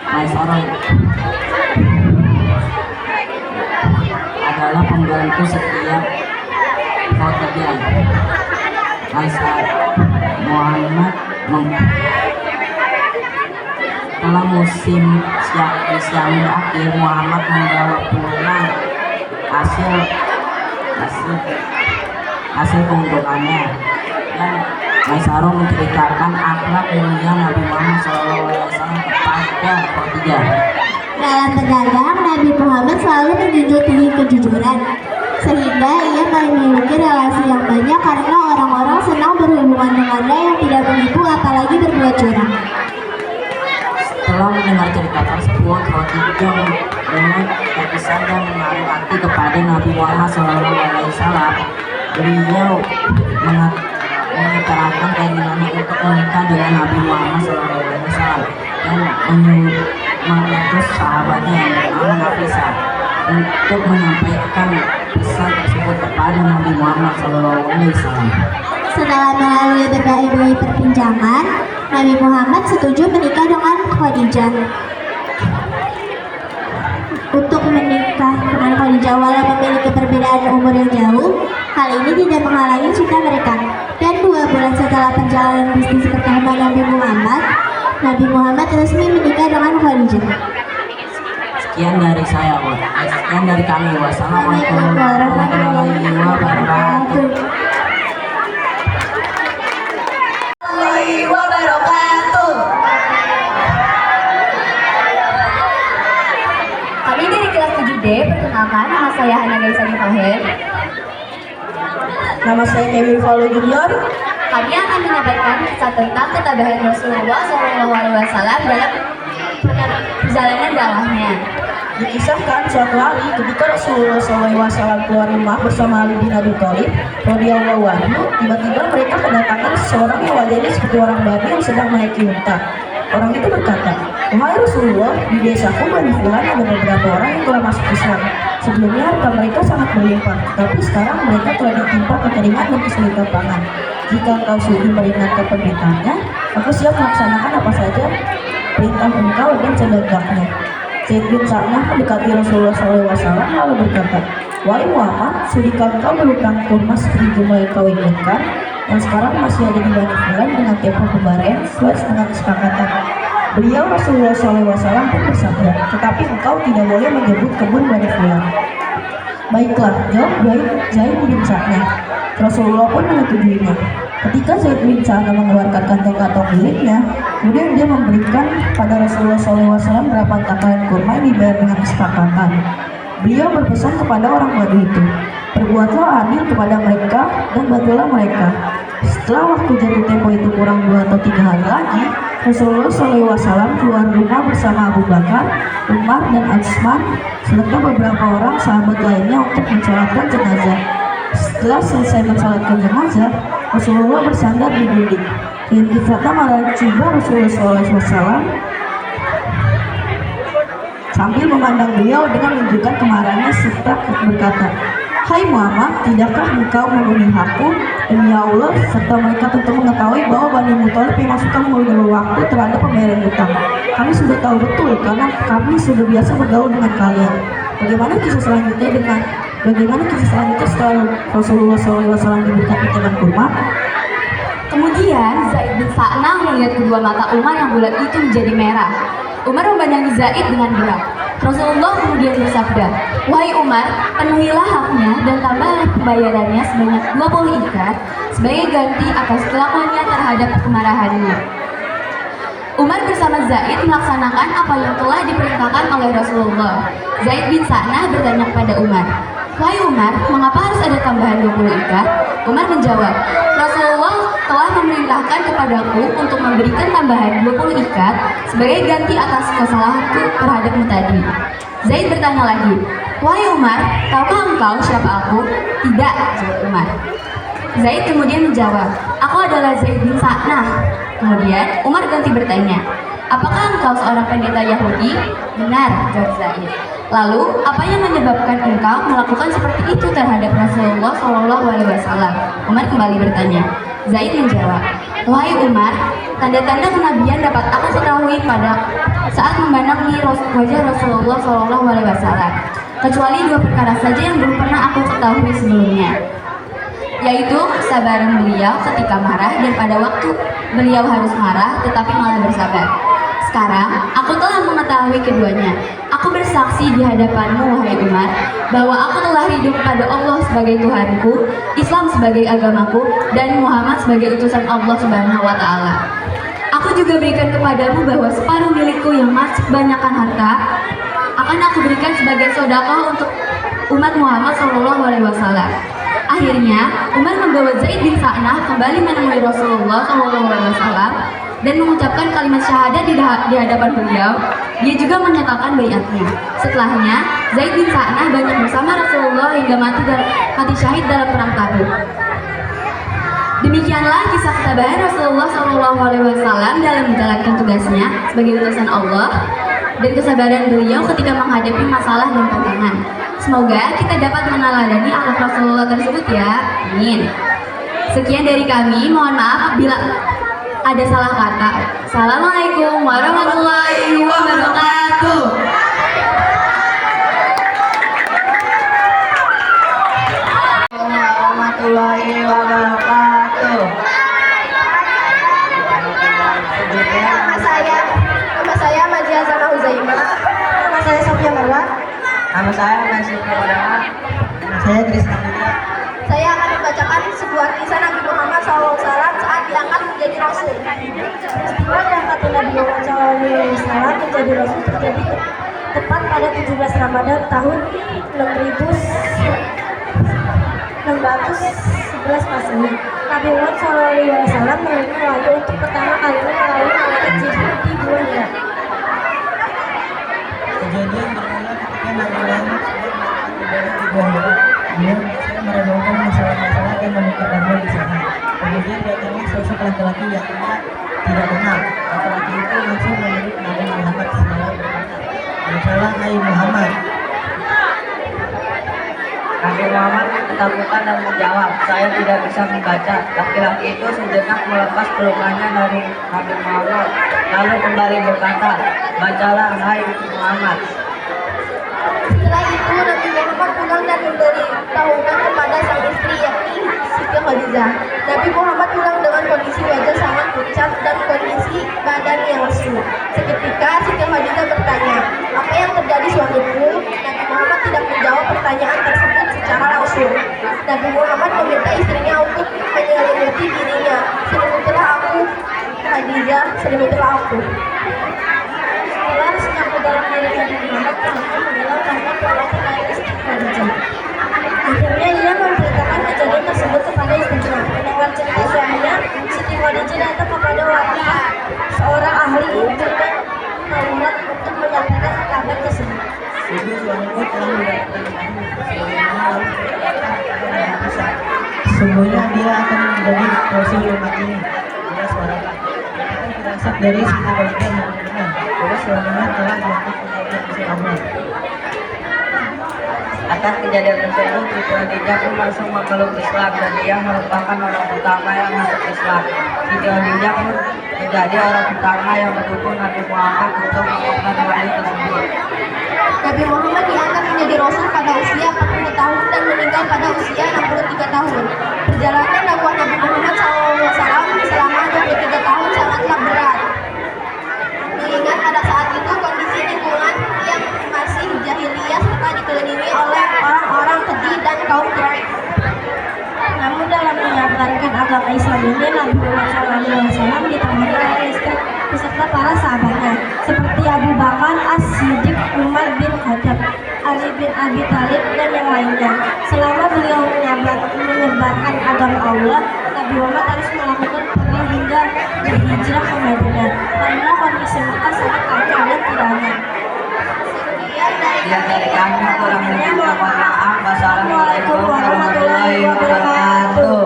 Maisarah adalah pembantu setiap Khadijah. Muhammad setelah musim siang berakhir, Muhammad membawa pulang hasil keuntungannya, dan Maisarah menceritakan akhlak mulia Nabi Muhammad SAW kepada Khadijah. Dalam berdagang, Nabi Muhammad selalu menjunjung tinggi kejujuran, sehingga ia memiliki relasi yang banyak karena orang-orang senang berhubungan dengannya yang tidak menipu apalagi berbuat curang. Setelah mendengar cerita tersebut, Khadijah mulai berkesan dan menarik hati kepada Nabi Muhammad SAW. Beliau mengutarakan keinginannya untuk menikah dengan Nabi Muhammad SAW dan mengutus sahabatnya yang bernama Nafisah untuk menyampaikan pesan tersebut kepada Nabi Muhammad SAW. Setelah melalui berbagai perbincangan, Nabi Muhammad setuju menikah dengan Khadijah. Untuk menikah dengan Khadijah, walau memiliki perbedaan umur yang jauh, hal ini tidak menghalangi cinta mereka. Dan 2 bulan setelah perjalanan bisnis pertama Nabi Muhammad resmi menikah dengan Khadijah. Sekian dari saya, sekian dari kami. Wassalamualaikum warahmatullahi wabarakatuh. Kami dari kelas 7D, perkenalkan, nama saya Hana Gaisani Fahir. Nama saya Kevin Faulo Junior. Kami akan menyampaikan kisah tentang ketabahan Rasulullah SAW dalam perjalanan dakwahnya. Dikisahkan suatu hari ketika Rasulullah SAW keluar rumah bersama Ali bin Abi Thalib radhiyallahu anhu, tiba-tiba mereka mendatangkan seseorang yang wajahnya seperti orang babi yang sedang menaiki unta. Orang itu berkata, "Wahai Rasulullah, di desaku Bani Fulan ada beberapa orang yang telah masuk Islam. Sebelumnya harta mereka sangat berlimpah, tapi sekarang mereka telah ditimpa kekeringan dan kesulitan pangan. Jika engkau sudi meringankan penderitaannya, aku siap melaksanakan apa saja perintah engkau dan sedekahnya." Zaid bin Sa'nah mendekati Rasulullah SAW lalu berkata, "Wahai Muhammad, sudikah engkau berhutang kurma seperti jumlah yang kau inginkan, yang sekarang masih ada di Bani Fulan dengan tempo pemberian sesuai dengan kesepakatan?" Beliau Rasulullah SAW pun bersabda, "Tetapi engkau tidak boleh menyebut kebun Bani Fulan." "Baiklah," jawab Zaid bin Sa'nah. Rasulullah pun menyetujuinya. Ketika Zaid bin Sa'nah mengeluarkan kantong-kantong miliknya, kemudian dia memberikan pada Rasulullah SAW 8 takaran kurma yang dibayar dengan kesepakatan. Beliau berpesan kepada orang Badui itu, Berbuatlah adil kepada mereka dan bantulah mereka. Setelah waktu jatuh tempo itu kurang 2 atau 3 hari lagi, Rasulullah SAW keluar rumah bersama Abu Bakar, Umar, dan Utsman serta beberapa orang sahabat lainnya untuk mensolatkan jenazah. Setelah selesai mensolatkan jenazah, Rasulullah bersandar di dinding. Dan kita mencoba Rasulullah SAW sambil memandang beliau dengan menunjukkan kemarahannya serta berkata, "Hai Muhammad, tidakkah engkau memenuhi hakku? Demi Allah, serta mereka tentu mengetahui bahwa Bani Muthalib memasukkan beberapa waktu terhadap pembayaran utang. Kami sudah tahu betul karena kami sudah biasa bergaul dengan kalian. Bagaimana kisah selanjutnya setelah Rasulullah SAW diberikan potongan kurma?" Kemudian Zaid bin Sa'nah melihat kedua mata Umar yang bulat itu menjadi merah. Umar memandangi Zaid dengan geram. Rasulullah kemudian bersabda, "Wahai Umar, penuhilah haknya dan tambahlah pembayarannya sebanyak 20 ikat sebagai ganti atas kelakuannya terhadap kemarahannya." Umar bersama Zaid melaksanakan apa yang telah diperintahkan oleh Rasulullah. Zaid bin Sa'nah bertanya kepada Umar, "Wahai Umar, mengapa harus ada tambahan 20 ikat?" Umar menjawab, "Rasulullah telah memerintahkan kepadaku untuk memberikan tambahan 20 ikat sebagai ganti atas kesalahanku terhadapmu tadi." Zaid bertanya lagi, "Wahai Umar, tahukah engkau siapa aku?" "Tidak," jawab Umar. Zaid kemudian menjawab, "Aku adalah Zaid bin Sa'nah." Kemudian Umar ganti bertanya, "Apakah engkau seorang pendeta Yahudi?" "Benar," jawab Zaid. "Lalu, apa yang menyebabkan engkau melakukan seperti itu terhadap Rasulullah SAW?" Umar kembali bertanya. Zaid menjawab, "Wahai Umar, tanda-tanda kenabian dapat aku ketahui pada saat memandangi wajah Rasulullah SAW, kecuali 2 perkara saja yang belum pernah aku ketahui sebelumnya, yaitu kesabaran beliau ketika marah dan pada waktu beliau harus marah tetapi malah bersabar. Sekarang, aku telah mengetahui keduanya. Aku bersaksi di hadapanmu, wahai Umar, bahwa aku telah ridho kepada Allah sebagai Tuhanku, Islam sebagai agamaku, dan Muhammad sebagai utusan Allah Subhanahu wa Ta'ala. Aku juga berikan kepadamu bahwa separuh milikku yang masih kebanyakan harta akan aku berikan sebagai sedekah untuk umat Muhammad SAW. Akhirnya, Umar membawa Zaid bin Sa'nah kembali menemui Rasulullah SAW dan mengucapkan kalimat syahadat di hadapan beliau. Dia juga menyatakan baiatnya. Setelahnya, Zaid bin Sa'nah banyak bersama Rasulullah hingga mati syahid dalam perang Tabuk. Demikianlah kisah ketabahan Rasulullah SAW dalam menjalankan tugasnya sebagai utusan Allah dan kesabaran beliau ketika menghadapi masalah dan tantangan. Semoga kita dapat meneladani akhlak Rasulullah tersebut ya. Amin. Sekian dari kami, mohon maaf apabila ada salah kata. Assalamualaikum warahmatullahi wabarakatuh. Warahmatullahi wabarakatuh. Nama saya Majia Zana Huzaimah. Nama saya Sofia Marwan. Nama saya Nasib Pradana. Nama saya Tristan. Saya akan membacakan sebuah kisah Nabi Muhammad SAW saat diangkat menjadi Rasul. Peristiwa diangkatnya Nabi Muhammad SAW menjadi Rasul terjadi tepat pada 17 Ramadan tahun 1611 Masehi. Nabi Muhammad SAW menerima wahyu untuk pertama kalinya melalui malaikat Jibril di bulan Hira. Kejadian bermula ketika Nabi Muhammad sedang melakukan ibadah di Gua Hira. Beliau merenungkan masalah-masalah dan memikirkannya di sana. Kemudian datanglah sosok laki-laki yang ia tidak kenal. Laki-laki itu langsung memeluk Nabi Muhammad SAW berkata, "Bersalah hai Muhammad." Nabi Muhammad ketakutan dan menjawab, "Saya tidak bisa membaca." Laki-laki itu sejenak melepas pelukannya dari Nabi Muhammad, lalu kembali berkata, "Bacalah hai Muhammad." Setelah itu Nabi Muhammad pulang dan memberitahukan kepada sang istri yakni Siti Khadijah. Nabi Muhammad pulang dengan kondisi wajah sangat pucat dan kondisi badan yang lesu. Seketika Siti Khadijah bertanya, "Apa yang terjadi suamiku?" Nabi Muhammad tidak menjawab pertanyaan tersebut secara langsung. Nabi Muhammad meminta istrinya untuk menyelimuti dirinya. "Selimutilah aku, Khadijah, selimutilah aku." Setelah senyap ke dalam diri Nabi Muhammad, kemudian mengilang karena pola istri Khadijah. Akhirnya ia tersebut telah mendapatkan sebelumnya sesungguhnya dia akan menjadi rasul umat ini. Dia suarakan firasat dari suku bagian yang benar bahwa suaranya telah diangkat menjadi Allah. Atas kejadian tersebut setelah dijak Umar semua peluk Islam dan dia merupakan orang pertama yang masuk Islam. Setelah dijak menjadi orang pertama yang mendukung Nabi Muhammad untuk melakukan wahyu tersebut. Nabi Muhammad diangkat menjadi Rasul pada usia 40 tahun dan meninggal pada usia 63 tahun. Perjalanan dakwah Nabi Muhammad SAW selama 23 tahun sangatlah berat. Mengingat pada saat itu kondisi lingkungan yang masih jahiliyah serta dikelilingi oleh orang-orang keji dan kaum kafir. Namun dalam menyabarkan agama Islam ini, Nabi Muhammad SAW ditemani oleh istri beserta para sahabatnya seperti Abu Bakar As-Siddiq, Umar bin Khattab, Ali bin Abi Thalib dan yang lainnya. Selama beliau menyebarkan agama Allah, Nabi Muhammad harus melakukan perang hingga berhijrah ke Madinah karena kondisi Mekah sangat kacau dan tidak aman. Sekian dari kami, kurang lebih mohon maaf. Wassalamualaikum warahmatullahi wabarakatuh.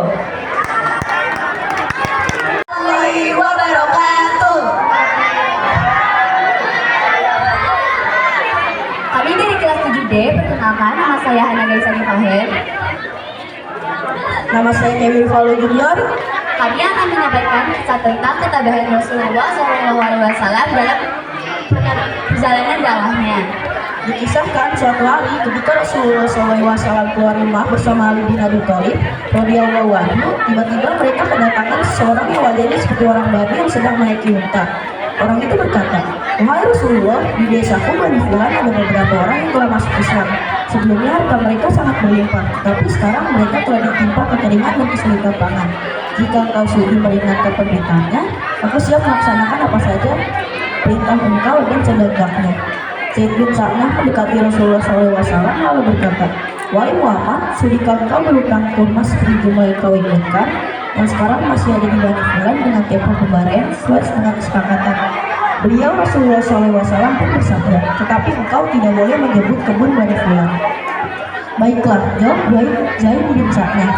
Kami dari kelas 7D, perkenalkan nama saya Hana Gaisani Fahir. Nama saya Kevin Falo Junior. Kami akan menyampaikan kisah tentang ketabahan Rasulullah SAW dalam perjalanan dakwahnya. Dikisahkan suatu hari ketika Rasulullah SAW keluar rumah bersama Ali bin Abi Thalib radhiyallahu anhu, tiba-tiba mereka kedatangan seseorang yang wajahnya seperti orang babi yang sedang menaiki unta. Orang itu berkata, "Wahai Rasulullah, di desaku Bani Fulan ada beberapa orang yang telah masuk Islam. Sebelumnya harta mereka sangat berlimpah, tapi sekarang mereka telah ditimpa kekeringan dan kesulitan pangan. Jika engkau sudi meringankan permintaannya, aku siap melaksanakan apa saja perintah engkau dan sedekahnya." Zaid bin Sa'nah mendekati Rasulullah SAW lalu berkata, "Wahai Muhammad, sudikah engkau berhutang kurma seperti jumlah yang kau inginkan, yang sekarang masih ada di Bani Fulan dengan tempo pemberian sesuai dengan kesepakatan?" Beliau Rasulullah SAW pun bersabda, "Tetapi engkau tidak boleh menyebut kebun Bani Fulan." "Baiklah," jawab Zaid bin Sa'nah.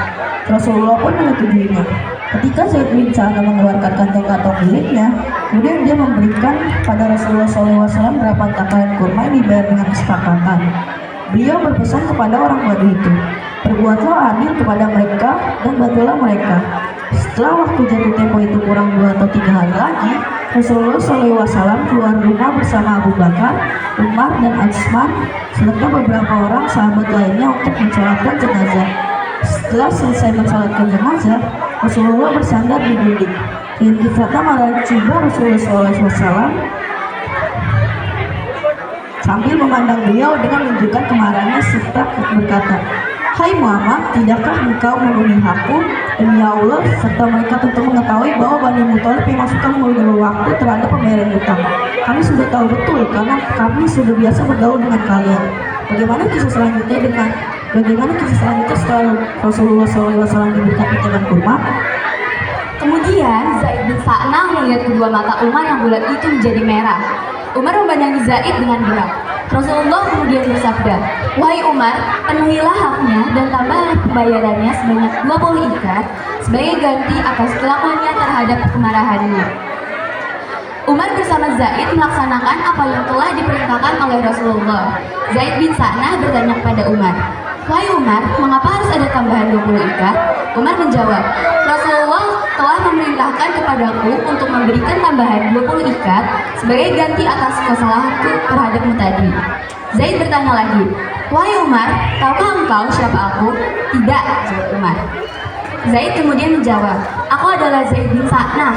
Rasulullah pun menyetujuinya. Ketika Zaid bin Sa'nah mengeluarkan kantong-kantong miliknya, kemudian dia memberikan pada Rasulullah SAW berapa takaran kurma yang dibayar dengan kesepakatan. Beliau berpesan kepada orang Badui itu, "Berbuatlah adil kepada mereka dan bantulah mereka." Setelah waktu jatuh tempo itu kurang 2 atau 3 hari lagi, Rasulullah SAW keluar rumah bersama Abu Bakar, Umar, dan Utsman serta beberapa orang sahabat lainnya untuk mensolatkan jenazah. Setelah selesai mensolatkan jenazah, Rasulullah bersandar di dinding. Dan ternyata malah coba Rasulullah SAW sambil memandang beliau dengan menunjukkan kemarahannya serta berkata, "Hai Muhammad, tidakkah engkau memenuhi hakku? Demi Allah, serta mereka tentu mengetahui bahwa Bani Muthalib memasukkan beberapa waktu terhadap pembayaran hutang. Kami sudah tahu betul karena kami sudah biasa bergaul dengan kalian. Bagaimana kisah selanjutnya setelah Rasulullah SAW diberikan pinjaman kurma?" Kemudian Zaid bin Sa'nah melihat kedua mata Umar yang bulat itu menjadi merah. Umar memandangi Zaid dengan geram. Rasulullah kemudian bersabda, "Wahai Umar, penuhilah haknya dan tambahlah pembayarannya sebanyak 20 ikat sebagai ganti atas kelakuannya terhadap kemarahannya." Umar bersama Zaid melaksanakan apa yang telah diperintahkan oleh Rasulullah. Zaid bin Sa'nah bertanya kepada Umar, "Wahai Umar, mengapa harus ada tambahan 20 ikat?" Umar menjawab, "Rasulullah telah memerintahkan kepadaku untuk memberikan tambahan 20 ikat sebagai ganti atas kesalahanku terhadapmu tadi." Zaid bertanya lagi, "Wahai Umar, tahukah engkau siapa aku?" "Tidak," jawab Umar. Zaid kemudian menjawab, "Aku adalah Zaid bin Sa'nah."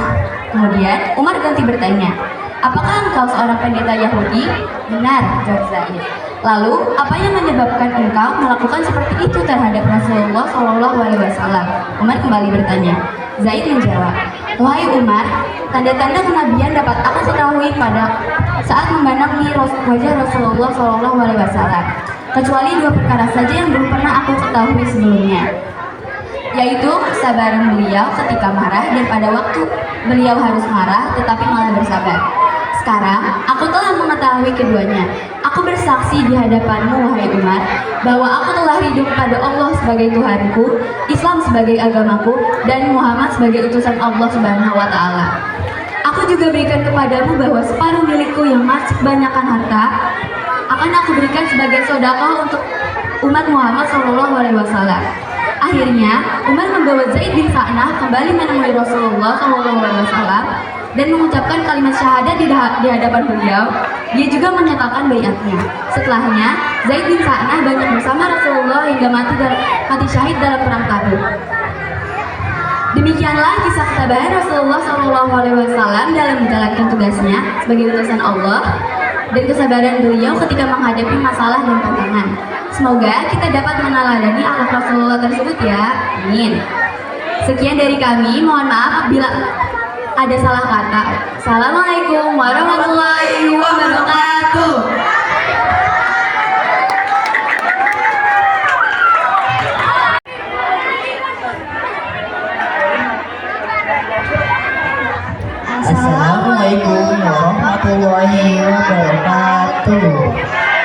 Kemudian Umar ganti bertanya, "Apakah engkau seorang pendeta Yahudi?" "Benar," jawab Zaid. "Lalu, apa yang menyebabkan engkau melakukan seperti itu terhadap Rasulullah SAW?" Umar kembali bertanya. Zaid menjawab, "Wahai Umar, tanda-tanda kenabian dapat aku ketahui pada saat memandangi wajah Rasulullah SAW, kecuali 2 perkara saja yang belum pernah aku ketahui sebelumnya, yaitu kesabaran beliau ketika marah dan pada waktu beliau harus marah tetapi malah bersabar. Sekarang, aku telah mengetahui keduanya. Aku Aku bersaksi di hadapanmu, wahai Umar, bahwa aku telah ridho kepada Allah sebagai Tuhanku, Islam sebagai agamaku, dan Muhammad sebagai utusan Allah Subhanahu wa Ta'ala. Aku juga berikan kepadamu bahwa separuh milikku yang masih kebanyakan harta akan aku berikan sebagai sedekah untuk umat Muhammad SAW. Akhirnya, Umar membawa Zaid bin Sa'nah kembali menemui Rasulullah SAW dan mengucapkan kalimat syahadat di hadapan beliau. Dia juga menyatakan baiatnya. Setelahnya, Zaid bin Sa'nah banyak bersama Rasulullah hingga mati syahid dalam perang Tabuk. Demikianlah kisah ketabahan Rasulullah SAW dalam menjalankan tugasnya sebagai utusan Allah dan kesabaran beliau ketika menghadapi masalah dan tantangan. Semoga kita dapat meneladani akhlak Rasulullah tersebut ya. Amin. Sekian dari kami, mohon maaf apabila ada salah kata. Assalamualaikum warahmatullahi wabarakatuh. Assalamualaikum warahmatullahi wabarakatuh.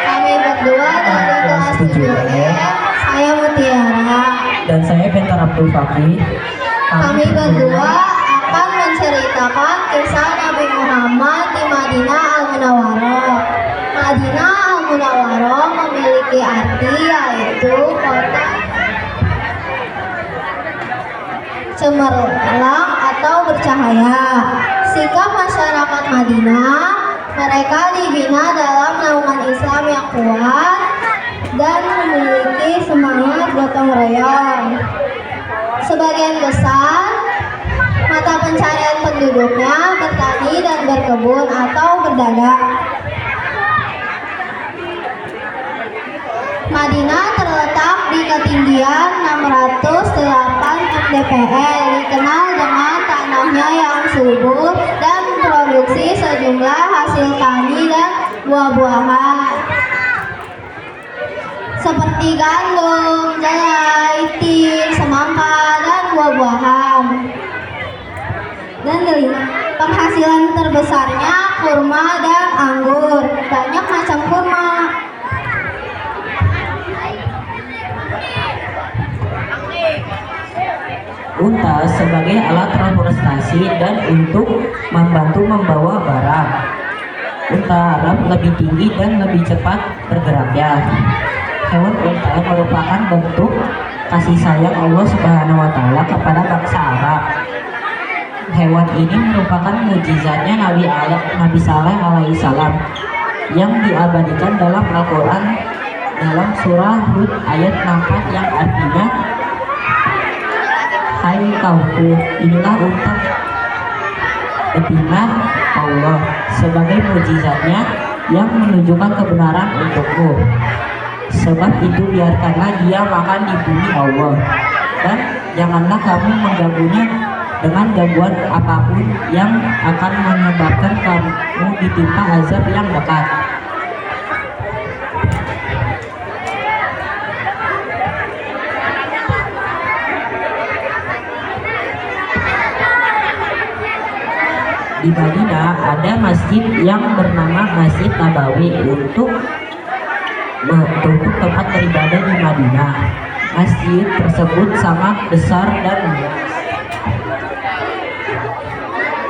Kami berdua dari kelas 7E. Saya Mutiara. Dan saya Bentar Abdul Fakih. Kami berdua akan menceritakan kisah Nabi Muhammad di Madinah Al-Munawwarah. Madinah Al-Munawwarah memiliki arti yaitu kota cemerlang atau bercahaya. Sikap masyarakat Madinah, mereka dibina dalam naungan Islam yang kuat dan memiliki semangat gotong royong. Sebagian besar mata pencarian penduduknya bertani dan berkebun atau berdagang. Madinah terletak di ketinggian 608 mdpl, dikenal dengan tanahnya yang subur dan produksi sejumlah hasil tani dan buah-buahan seperti gandum, jelai, tin, semangka, dan buah-buahan. Dan kelima, penghasilan terbesarnya kurma dan anggur. Banyak macam kurma. Unta sebagai alat transportasi dan untuk membantu membawa barang. Unta Arab lebih tinggi dan lebih cepat bergeraknya. Hewan unta merupakan bentuk kasih sayang Allah Subhanahu wa Ta'ala kepada bangsa Arab. Hewan ini merupakan mukjizatnya Nabi Saleh alaihissalam yang diabadikan dalam Al-Quran dalam surah Hud ayat 4 yang artinya, hai kaumku, inilah unta betina Allah sebagai mukjizatnya yang menunjukkan kebenaran untukmu. Sebab itu biarkanlah dia makan di bumi Allah, dan janganlah kamu mengganggunya dengan gangguan apapun yang akan menyebabkan kamu ditimpa azab yang dekat. Di Madinah ada masjid yang bernama Masjid Nabawi untuk tempat beribadah di Madinah. Masjid tersebut sangat besar dan luas.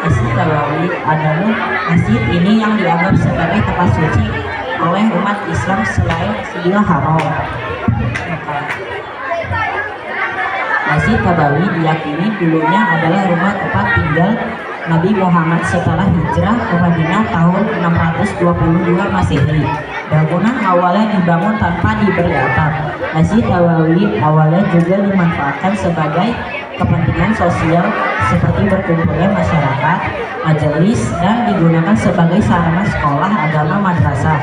Masjid Nabawi adalah masjid ini yang dianggap sebagai tempat suci oleh umat Islam selain Masjidil Haram. Masjid Nabawi diyakini dulunya adalah rumah tempat tinggal Nabi Muhammad setelah hijrah ke Madinah tahun 622 Masehi. Bangunan awalnya dibangun tanpa diberi atap. Masjid Nabawi awalnya juga dimanfaatkan sebagai kepentingan sosial seperti berkumpulnya masyarakat, majelis, dan digunakan sebagai sarana sekolah agama madrasah.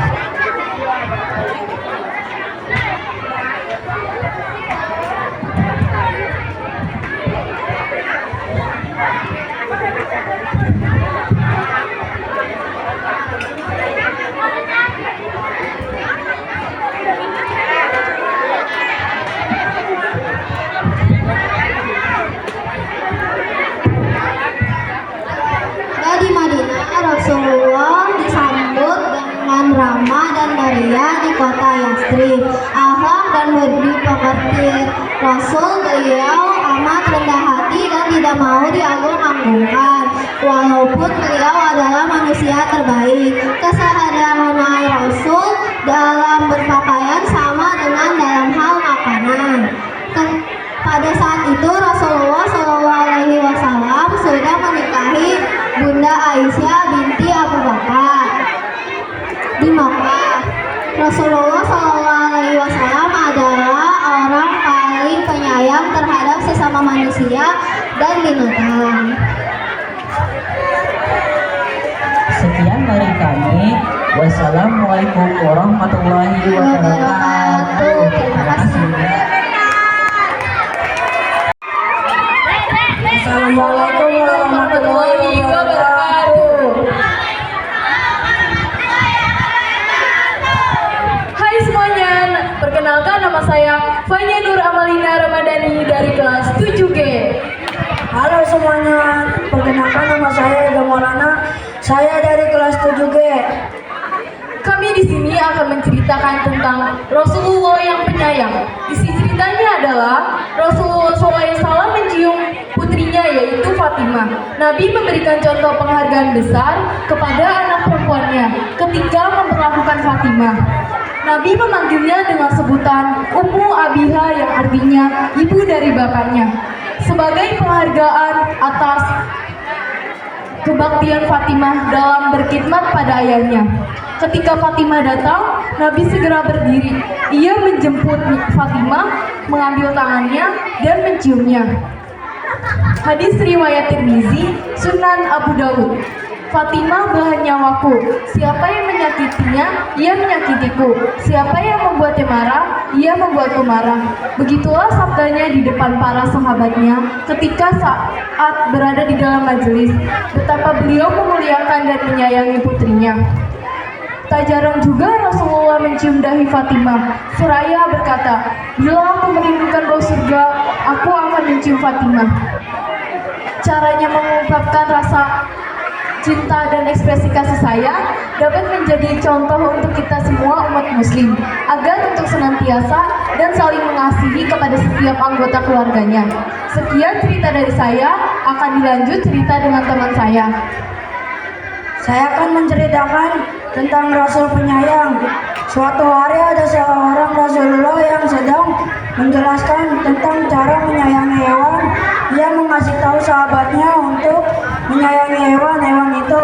Di Madinah, Rasulullah disambut dengan ramah dan Rasul beliau amat rendah hati dan tidak mau diagung-agungkan. Walaupun beliau adalah manusia terbaik, keseharian Rasul dalam berpakaian sama dengan dalam hal makanan. Pada saat itu Rasulullah SAW sudah menikahi Bunda Aisyah binti Abu Bakar di Makkah. Rasulullah SAW adalah orang paling penyayang terhadap sesama manusia dan binatang. Sekian dari kami. Wassalamualaikum warahmatullahi wabarakatuh. Terima kasih. Assalamualaikum warahmatullahi wabarakatuh. Hai semuanya, perkenalkan nama saya Fanya Nur Amalina Ramadhani dari kelas 7G. Halo semuanya, perkenalkan nama saya Ega Maulana. Saya dari kelas 7G. Kami di sini akan menceritakan tentang Rasulullah yang penyayang. Isi ceritanya adalah Rasulullah SAW mencium putrinya yaitu Fatimah. Nabi memberikan contoh penghargaan besar kepada anak perempuannya ketika memperlakukan Fatimah. Nabi memanggilnya dengan sebutan Ummu Abiha yang artinya ibu dari bapaknya, sebagai penghargaan atas kebaktian Fatimah dalam berkhidmat pada ayahnya. Ketika Fatimah datang, Nabi segera berdiri. Ia menjemput Fatimah, mengambil tangannya, dan menciumnya. Hadis riwayat Tirmizi, Sunan Abu Daud. Fatimah belahan nyawaku. Siapa yang menyakitinya, ia menyakitiku. Siapa yang membuatnya marah, ia membuatku marah. Begitulah sabdanya di depan para sahabatnya ketika saat berada di dalam majelis. Betapa beliau memuliakan dan menyayangi putrinya. Tak jarang juga Rasulullah mencium dahi Fatimah, seraya berkata, "Bila aku merindukan bau surga, aku akan mencium Fatimah." Caranya mengungkapkan rasa cinta dan ekspresi kasih sayang dapat menjadi contoh untuk kita semua umat muslim, agar untuk senantiasa dan saling mengasihi kepada setiap anggota keluarganya. Sekian cerita dari saya, akan dilanjut cerita dengan teman saya. Saya akan menceritakan tentang Rasul penyayang. Suatu hari ada seorang Rasulullah yang sedang menjelaskan tentang cara menyayangi hewan. Dia mengasih tahu sahabatnya untuk menyayangi hewan itu.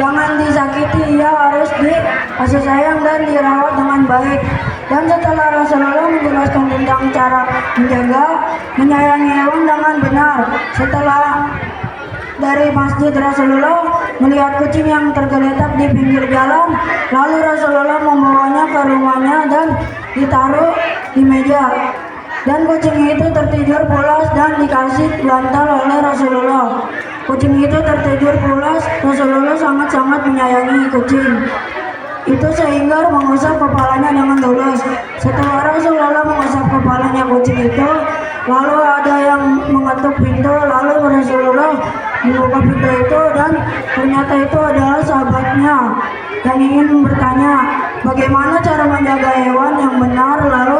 Jangan disakiti, ia harus dikasih sayang dan dirawat dengan baik. Dan setelah Rasulullah menjelaskan tentang cara menyayangi hewan dengan benar, setelah dari masjid Rasulullah melihat kucing yang tergeletak di pinggir jalan, lalu Rasulullah membawanya ke rumahnya dan ditaruh di meja. Dan kucing itu tertidur pulas dan dikasih bantal oleh Rasulullah. Kucing itu tertidur pulas, Rasulullah sangat-sangat menyayangi kucing itu sehingga mengusap kepalanya dengan tulus. Setelah Rasulullah mengusap kepalanya kucing itu, lalu ada yang mengetuk pintu, lalu Rasulullah membuka pintu itu dan ternyata itu adalah sahabatnya yang ingin bertanya bagaimana cara menjaga hewan yang benar. Lalu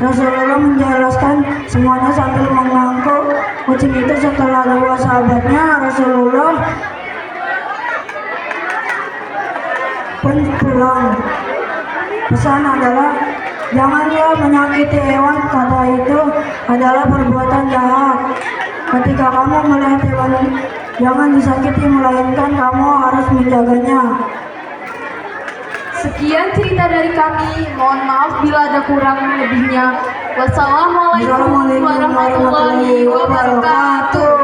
Rasulullah menjelaskan semuanya sambil mengangguk kucing itu. Setelah dua sahabatnya, Rasulullah pun pulang. Pesan adalah janganlah menyakiti hewan, kata itu adalah perbuatan jahat. Ketika kamu melihat hewan, jangan disakiti, melainkan kamu harus menjaganya. Sekian cerita dari kami. Mohon maaf bila ada kurang lebihnya. Wassalamualaikum warahmatullahi wabarakatuh.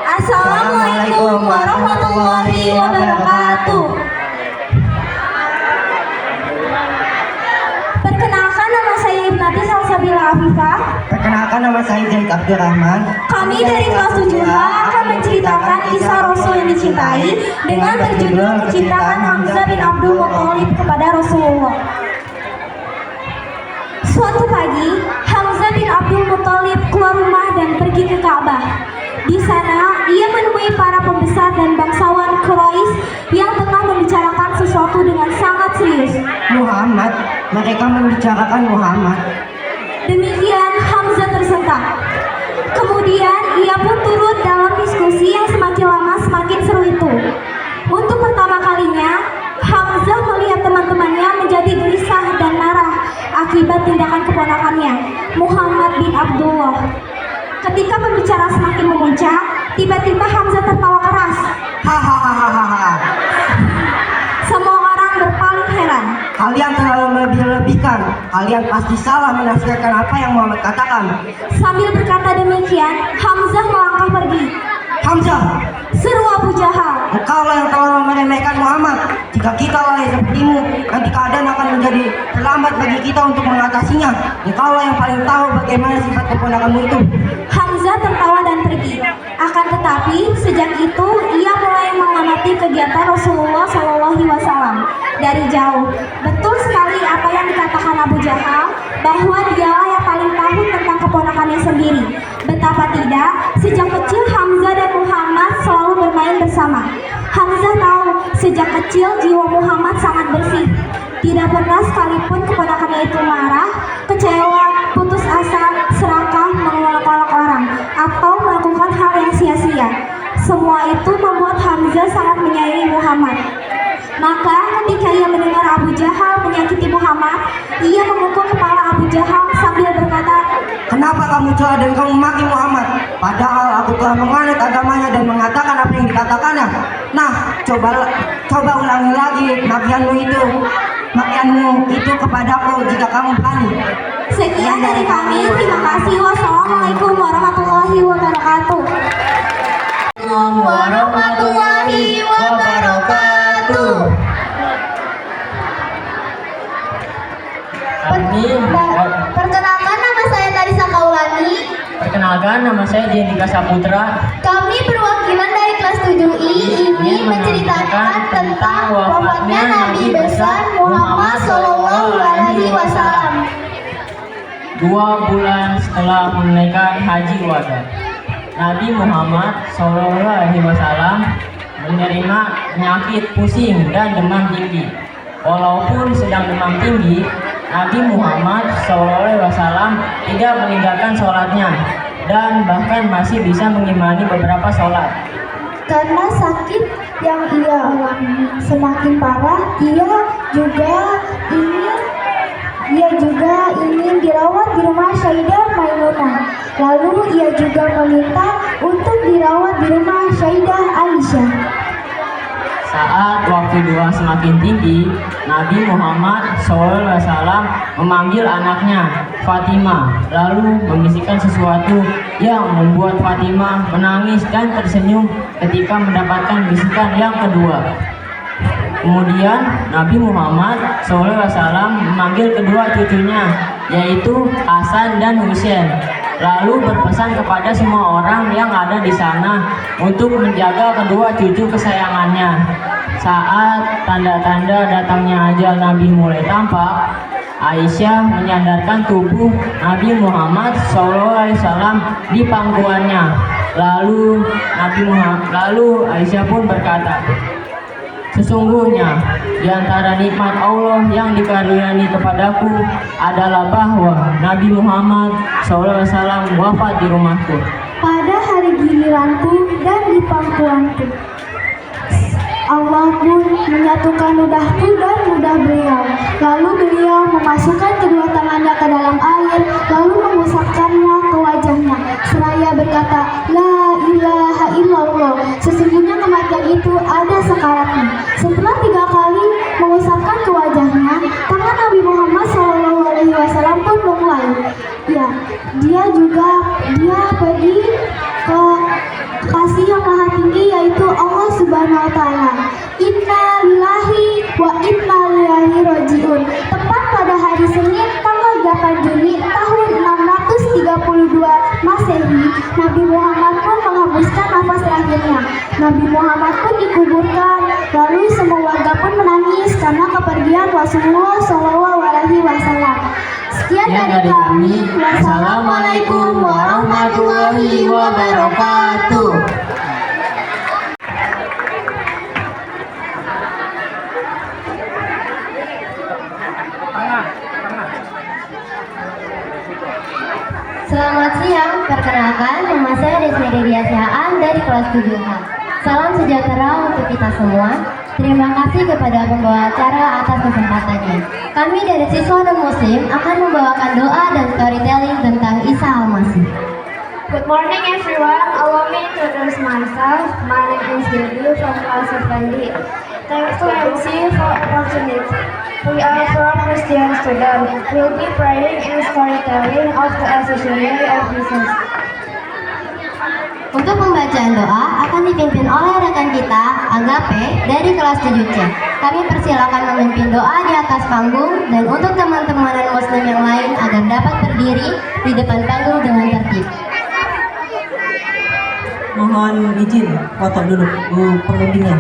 Assalamualaikum warahmatullahi wabarakatuh. Perkenalkan, nama saya Ibnati Salsabila Afifah. Perkenalkan, nama saya Zaid Abdurrahman. Kami dari kelas 7H akan menceritakan kisah Rasul yang dicintai dengan berjudul Cintakan Hamzah bin Abdul Muthalib kepada Rasulullah. Suatu pagi, Hamzah bin Abdul Muthalib keluar rumah dan pergi ke Ka'bah. Di sana, ia menemui para pembesar dan bangsawan Quraisy yang tengah membicarakan sesuatu dengan sangat serius. Muhammad, mereka membicarakan Muhammad. Demikian Hamzah tersentak. Kemudian ia pun turut dalam diskusi yang semakin lama semakin seru itu. Untuk pertama kalinya, Hamzah melihat teman-temannya menjadi gelisah dan marah akibat tindakan keponakannya, Muhammad bin Abdullah. Ketika pembicaraan semakin memuncak, tiba-tiba Hamzah tertawa keras. Hahaha. Semua orang berpaling heran. Kalian terlalu melebih-lebihkan. Kalian pasti salah menafsirkan apa yang Muhammad katakan. Sambil berkata demikian, Hamzah melangkah pergi. Hamzah, Seru Abu Jahal. engkaulah yang telah meremehkan Muhammad. Jika kita lalai sepertimu, nanti keadaan akan menjadi terlambat bagi kita untuk mengatasinya. Engkaulah yang paling tahu bagaimana sifat keponakanmu itu. Hamzah tertawa dan pergi. Akan tetapi, sejak itu ia mulai mengamati kegiatan Rasulullah SAW dari jauh. Betul sekali apa yang dikatakan Abu Jahal, bahwa dialah yang paling tahu tentang keponakannya sendiri. Betapa tidak, sejak kecil Hamzah dan Muhammad selalu bermain bersama. Hamzah tahu sejak kecil jiwa Muhammad sangat bersih. Tidak pernah sekalipun keponakannya itu marah, kecewa, putus asa, serakah, mengolok-olok orang, atau melakukan hal yang sia-sia. Semua itu membuat Hamzah sangat menyayangi Muhammad. Maka ketika ia mendengar Abu Jahal menyakiti Muhammad, ia memukul kepala Abu Jahal sambil berkata, Kenapa kamu celah dan kamu maki Muhammad? Padahal aku telah menganut agamanya dan mengatakan apa yang dikatakannya. Nah, coba ulangi lagi makianmu itu kepadaku jika kamu berani. sekian dari kami, terima kasih. Wassalamualaikum warahmatullahi wabarakatuh. warahmatullahi wabarakatuh. Perkenalkan, nama saya Tarisa Kaulani. Perkenalkan, nama saya Jendika Saputra. Kami perwakilan dari kelas 7I ingin menceritakan tentang wafatnya Nabi besar Muhammad SAW. 2 bulan setelah menunaikan haji wada, Nabi Muhammad SAW menerima penyakit pusing dan demam tinggi. Walaupun sedang demam tinggi, Nabi Muhammad SAW tidak meninggalkan sholatnya dan bahkan masih bisa mengimani beberapa sholat. Karena sakit yang ia alami semakin parah, ia juga ingin dirawat di rumah Sayyidah Maimunah. Lalu ia juga meminta untuk dirawat di rumah Sayyidah Aisyah. Saat waktu doa semakin tinggi, Nabi Muhammad SAW memanggil anaknya Fatimah, lalu membisikkan sesuatu yang membuat Fatimah menangis dan tersenyum ketika mendapatkan bisikan yang kedua. Kemudian Nabi Muhammad SAW memanggil kedua cucunya, yaitu Hasan dan Husain, lalu berpesan kepada semua orang yang ada di sana untuk menjaga kedua cucu kesayangannya. Saat tanda-tanda datangnya ajal Nabi mulai tampak, Aisyah menyandarkan tubuh Nabi Muhammad SAW di pangkuannya. Lalu Aisyah pun berkata, Sesungguhnya di antara nikmat Allah yang dikaruniai kepadaku adalah bahwa Nabi Muhammad SAW wafat di rumahku. Pada hari giliranku dan di pangkuanku, Allah pun menyatukan ludahku dan ludah beliau. Lalu beliau memasukkan kedua tangannya ke dalam air, lalu mengusapkannya ke wajahnya, seraya berkata, La ilaha illallah. Sesungguhnya kematian itu ada sekaratnya. Setelah 3 kali mengusapkan ke wajahnya, tangan Nabi Muhammad SAW pun memulai. Ya, dia pergi ke kasih yang maha tinggi, yaitu Allah Subhanahu wa Ta'ala. Inna lillahi wa inna ilaihi rajiun. Tepat pada hari Senin tanggal 8 Juni tahun 632 Masehi, Nabi Muhammad pun menghembuskan nafas terakhirnya. Nabi Muhammad pun dikuburkan, lalu semua warga pun menangis karena kepergian Rasulullah SAW. Sekian dari kami. Wassalamualaikum warahmatullahi wabarakatuh. Selamat siang, perkenalkan nama saya Desmi Dediasiaan dari kelas 7H. Salam sejahtera untuk kita semua. Terima kasih kepada pembawa acara atas kesempatannya. Kami dari siswa non-muslim akan membawakan doa dan storytelling tentang Isa Al-Masih. Good morning everyone, allow me to introduce myself. My name is Debbie from class 7D. Thanks to MC for opportunity. We are from Christian student. We'll be praying and storytelling of the Ascension of Jesus. Untuk pembacaan doa akan dipimpin oleh rekan kita, Agape, dari kelas 7C. Kami persilakan memimpin doa di atas panggung dan untuk teman-teman non-muslim yang lain agar dapat berdiri di depan panggung dengan tertib. Mohon izin foto dulu Bu pembimbingnya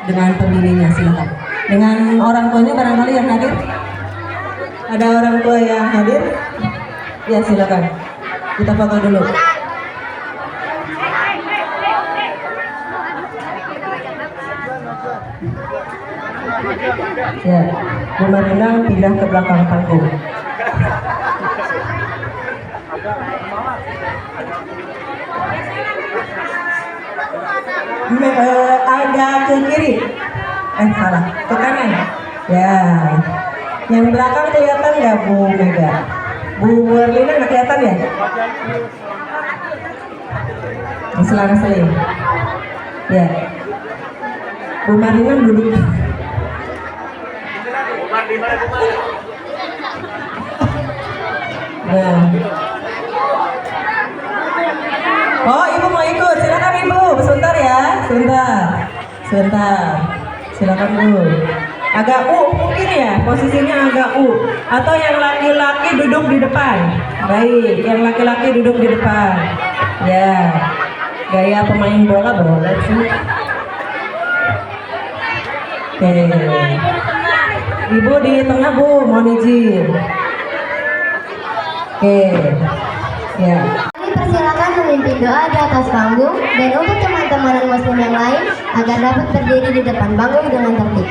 dengan pendirinya, silakan. Dengan orang tuanya barangkali yang hadir. Ada orang tua yang hadir? Ya silakan. Kita foto dulu. Ya, Bu Marina pindah ke belakang panggung. Agak ke kiri, salah, ke kanan. Ya, yang belakang kelihatan nggak Bu Mega? Bu Marlina nggak kelihatan ya? Selang-seling. Ya, Bu Marlina duduk. Nah. Oh, Ibu mau ikut? Silakan Ibu, sebentar ya, sebentar. Silakan Bu. Agak mungkin ya, posisinya agak atau yang laki-laki duduk di depan. Baik, yang laki-laki duduk di depan. Ya, gaya pemain bola boleh sih. Oke. Ibu di tengah Bu, mohon izin. Oke. Ya. Kami persilakan memimpin doa di atas panggung dan untuk teman-teman non-muslim yang lain agar dapat berdiri di depan panggung dengan tertib.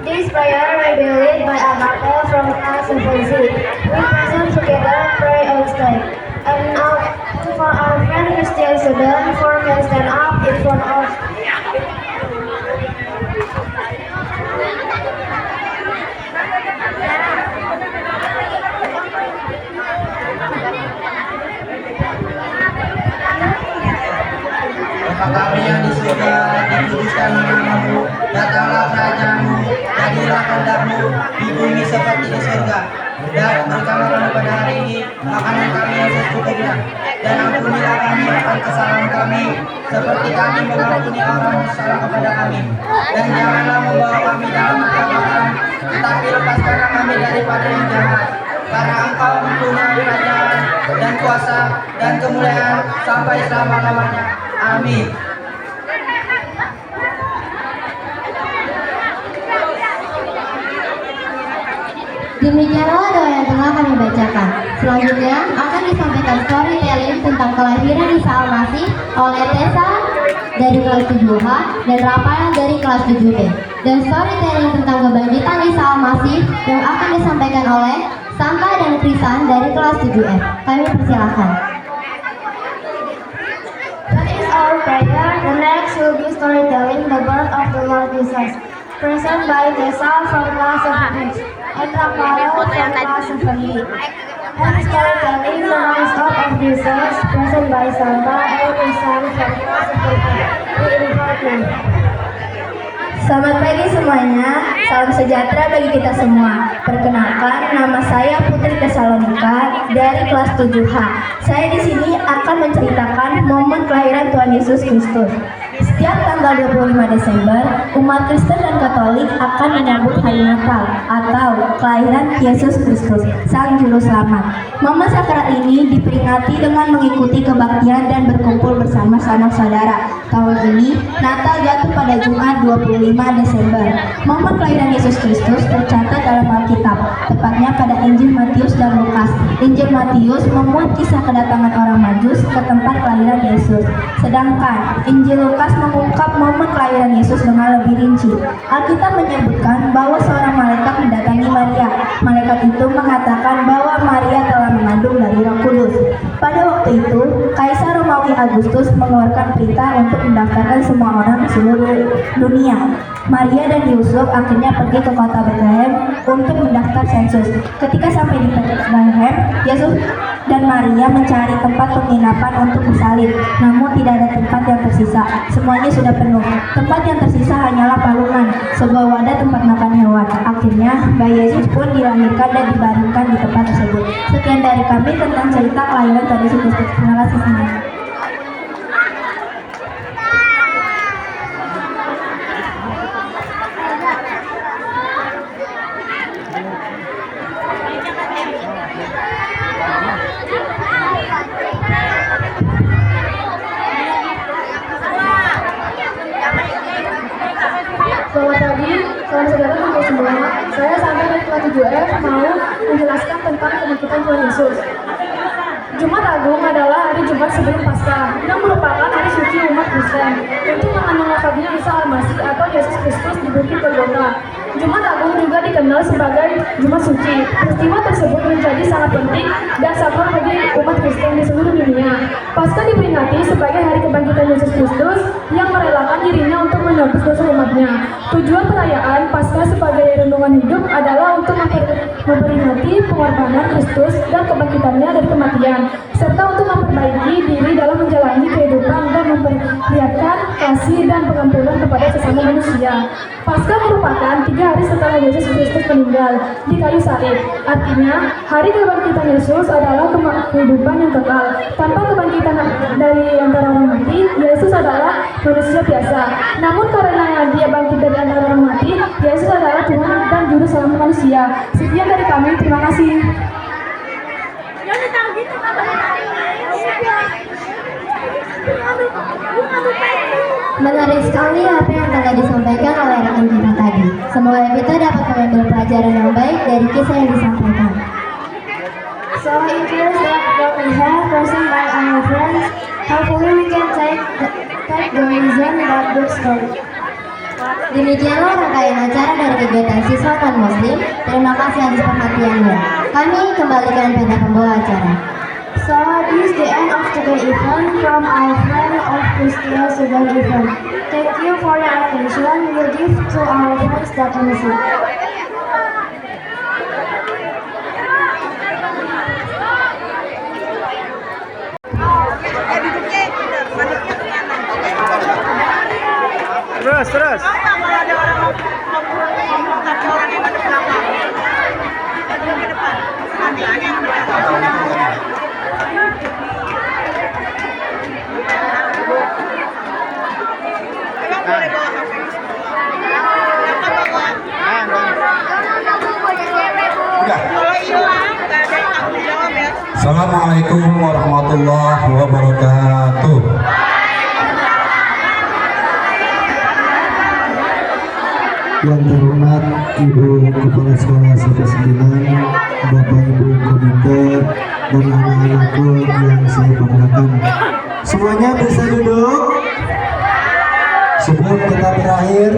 This prayer will be led by Agape from class 7C. We present together, pray and stay. And now for our friend Christian student, for can stand up in front of. Bapa kami yang di surga, dikuduskan namamu, datanglah kerajaanmu, jadilah kehendakmu di bumi seperti di surga. Dan berikanlah kami pada hari ini makanan kami yang secukupnya, dan ampunilah kami akan kesalahan kami, seperti kami mengampuni orang yang salah kepada kami. Dan janganlah membawa kami dalam pencobaan, tetapi lepaskanlah kami daripada yang jahat. Karena Engkau mempunyai kerajaan dan kuasa dan kemuliaan sampai selama-lamanya. Amin. Demikianlah doa yang telah kami bacakan. Selanjutnya akan disampaikan storytelling tentang kelahiran Isa Al-Masih oleh Tessa dari kelas 7H dan Rafael dari kelas 7B. Dan storytelling tentang kebangkitan Isa Al-Masih yang akan disampaikan oleh Santa dan Krisan dari kelas 7F. Kami persilahkan. That is our prayer. The next will be storytelling the birth of the Lord Jesus. Present by Tessa from class 7H and Rafael from class 7B. And storytelling the rise up of Jesus. Present by Santa and Krisan from class 7F. We invite them. Selamat pagi semuanya, salam sejahtera bagi kita semua. Perkenalkan, nama saya Putri Tesalonika dari kelas 7H. Saya di sini akan menceritakan momen kelahiran Tuhan Yesus Kristus. Setiap tanggal 25 Desember, umat Kristen dan Katolik akan menyambut Hari Natal atau kelahiran Yesus Kristus, Sang Juru Selamat. Momen sakral ini diperingati dengan mengikuti kebaktian dan berkumpul bersama sanak saudara. Tahun ini, Natal jatuh pada Jumat 25 Desember. Momen kelahiran Yesus Kristus tercatat dalam Alkitab, tepatnya pada Injil Matius dan Lukas. Injil Matius memuat kisah kedatangan orang Majus ke tempat kelahiran Yesus, sedangkan Injil Lukas mengungkap momen kelahiran Yesus dengan lebih rinci. Alkitab menyebutkan bahwa seorang malaikat mendatangi Maria. Malaikat itu mengatakan bahwa Maria telah mengandung dari Roh Kudus. Pada waktu itu, Kaisar Romawi Agustus mengeluarkan perintah untuk mendaftarkan semua orang di seluruh dunia. Maria dan Yusuf akhirnya pergi ke kota Bethlehem untuk mendaftar sensus. Ketika sampai di Bethlehem, Yesus dan Maria mencari tempat penginapan untuk bersalin, namun tidak ada tempat yang tersisa. Semuanya sudah penuh. Tempat yang tersisa hanyalah palungan, sebuah wadah tempat makan hewan. Akhirnya, bayi Yesus pun dilahirkan dan dibaringkan di tempat tersebut. Sekian dari kami tentang cerita kelahiran Tuhan Yesus Kristus. Terima kasih semuanya. Selamat pagi, salam saudara untuk semua. Saya Sandra dari kelas 7F mau menjelaskan tentang kebangkitan Tuhan Yesus. Jumat Agung adalah hari Jumat sebelum Paskah, yang merupakan hari suci umat Kristen untuk mengenang wafatnya Isa Al-Masih atau Yesus Kristus di Bukit Golgota. Jumat Agung juga dikenal sebagai Jumat Suci. Peristiwa tersebut menjadi sangat penting dan sakral bagi umat Kristen di seluruh dunia. Paskah diperingati sebagai hari kebangkitan Yesus Kristus yang merelakan dirinya untuk menebus dosa umatnya. Tujuan perayaan Paskah sebagai renungan hidup adalah untuk memperingati pengorbanan Kristus dan kebangkitannya dari kematian, serta untuk memperbaiki diri dalam menjalani kehidupan dan memperlihatkan kasih dan pengampunan kepada sesama manusia. Paskah merupakan 3 hari setelah Yesus Kristus meninggal di kayu salib. Artinya, hari kebangkitan Yesus adalah kehidupan yang kekal. Tanpa kebangkitan dari antara orang mati, Yesus adalah manusia biasa. Namun karena dia bangkit dari antara orang mati, Yesus adalah Tuhan dan Juru Selamat manusia. Sekian dari kami, terima kasih. Menarik sekali apa yang telah disampaikan oleh rekan kita tadi. Semoga kita dapat mengambil pelajaran yang baik dari kisah yang disampaikan. So it is what we have present by our friends. Hopefully we can take the reason that good story. Demikianlah rangkaian acara dari kegiatan siswa non-muslim. Terima kasih atas perhatiannya. Kami kembalikan pada pembawa acara. So this is the end of today's event from our friend of Christian student event. Thank you for your attention. We will give to our friends that music. Terus. Assalamualaikum warahmatullahi wabarakatuh. Yang terhormat Ibu Kepala Sekolah 9, Bapak Ibu Komite, dan anak-anakku yang saya banggakan. Semuanya bisa duduk sebelum kita berakhir.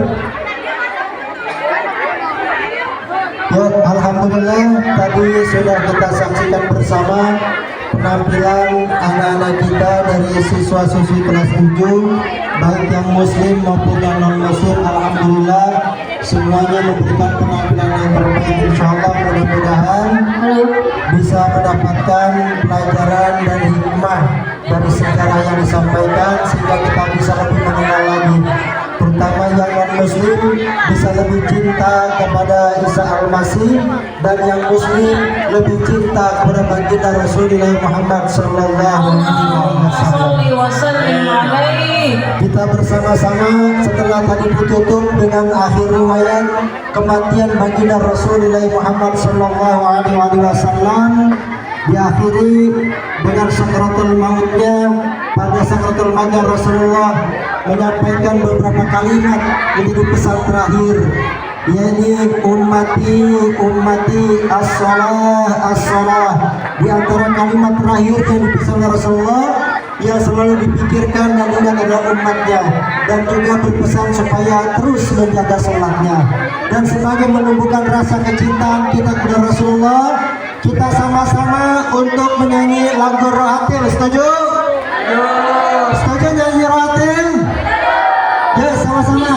Ya, alhamdulillah tadi sudah kita saksikan bersama penampilan anak-anak kita dari siswa-siswi kelas 7, baik yang muslim maupun yang non-muslim. Alhamdulillah semuanya memberikan penampilan yang terbaik. Insyaallah mudah-mudahan bisa mendapatkan pelajaran dan hikmah dari sejarah yang disampaikan, sehingga kita bisa lebih mengenal lagi, terutama yang non-muslim bisa lebih cinta kepada Isa Al-Masih, dan yang muslim lebih cinta kepada baginda Rasulullah Muhammad sallallahu alaihi wasallam. Kita bersama-sama setelah tadi ditutup dengan akhir riwayat kematian baginda Rasulullah Muhammad sallallahu alaihi wasallam, diakhiri dengan sakratul mautnya. Pada sakratul mautnya Rasulullah menyampaikan beberapa kalimat menjadi pesan terakhir, yakni ummati as-salah. Di antara kalimat terakhir yang dipesan Rasulullah yang selalu dipikirkan dan ingat adalah umatnya, dan juga berpesan supaya terus menjaga sholatnya. Dan sebagai menumbuhkan rasa kecintaan kita kepada Rasulullah, kita sama-sama untuk menyanyi lagu Rohatil. Setuju? Setuju nyanyi Rohatil? Ya, sama-sama.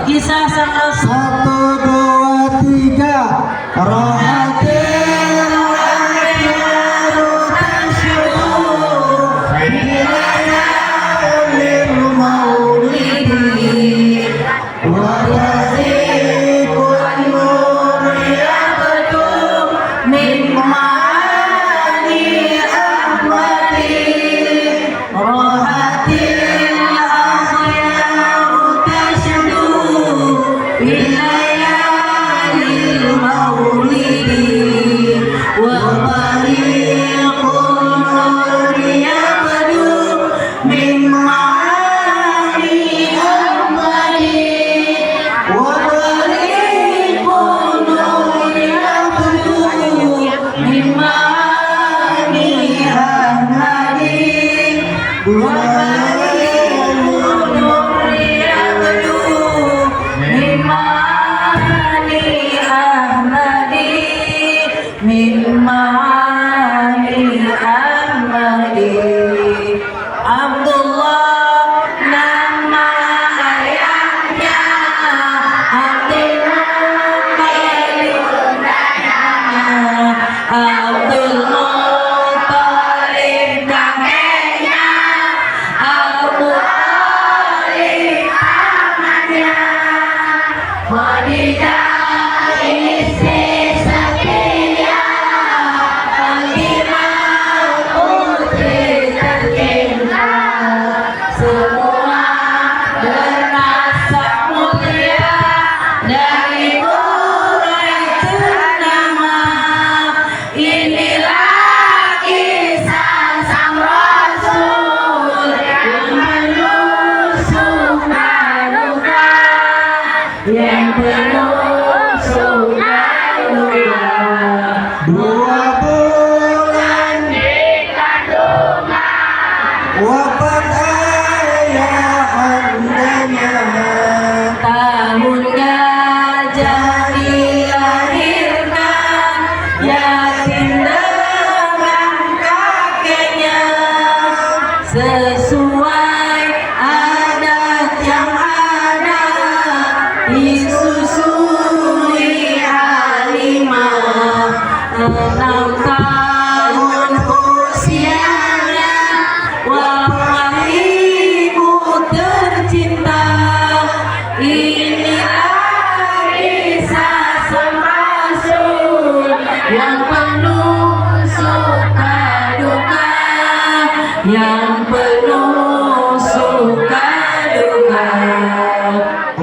Kisah sang Rasul. 1, 2, 3. Rohatil.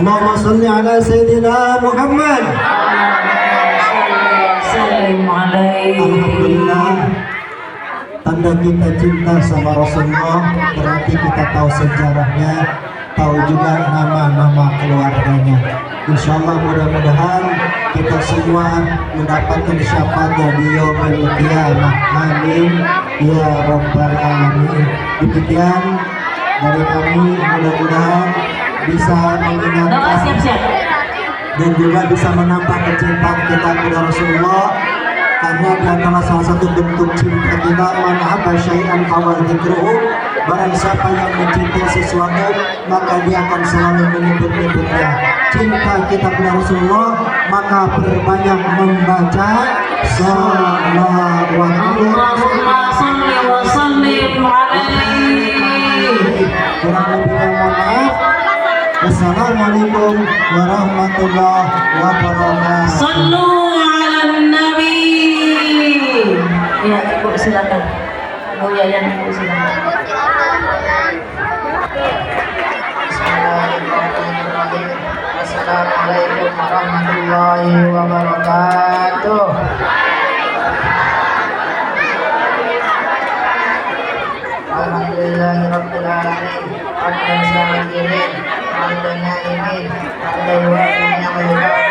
Allahumma salli ala Sayyidina Muhammad. Alhamdulillah, tanda kita cinta sama Rasulullah berarti kita tahu sejarahnya, tahu juga nama-nama keluarganya. Insya Allah mudah-mudahan kita semua mendapatkan syafaat di yaumil qiyamah. Amin ya rabbal alamin. Demikian dari kami, mudah-mudahan bisa mengingatkan dan juga bisa menambah kecintaan kita kepada Rasulullah, karena di antara salah satu bentuk cinta kita, man habba syai'an fawal dzikruhu, barang siapa yang mencintai sesuatu maka dia akan selalu menyebut-nyebutnya. Cinta kita kepada Rasulullah maka perbanyak membaca shalawat. Allahumma shalli wa sallim alaihi. Kurang lebihnya mohon maaf. Wassalamualaikum warahmatullahi wabarakatuh. Sallu ala nabi. Ya, Ibu silakan. Bu Yayan, Ibu silakan. Assalamualaikum warahmatullahi wabarakatuh. Alhamdulillahirabbil alamin. hamdan syakirin hamdan naimin hamdan wafinya wajidah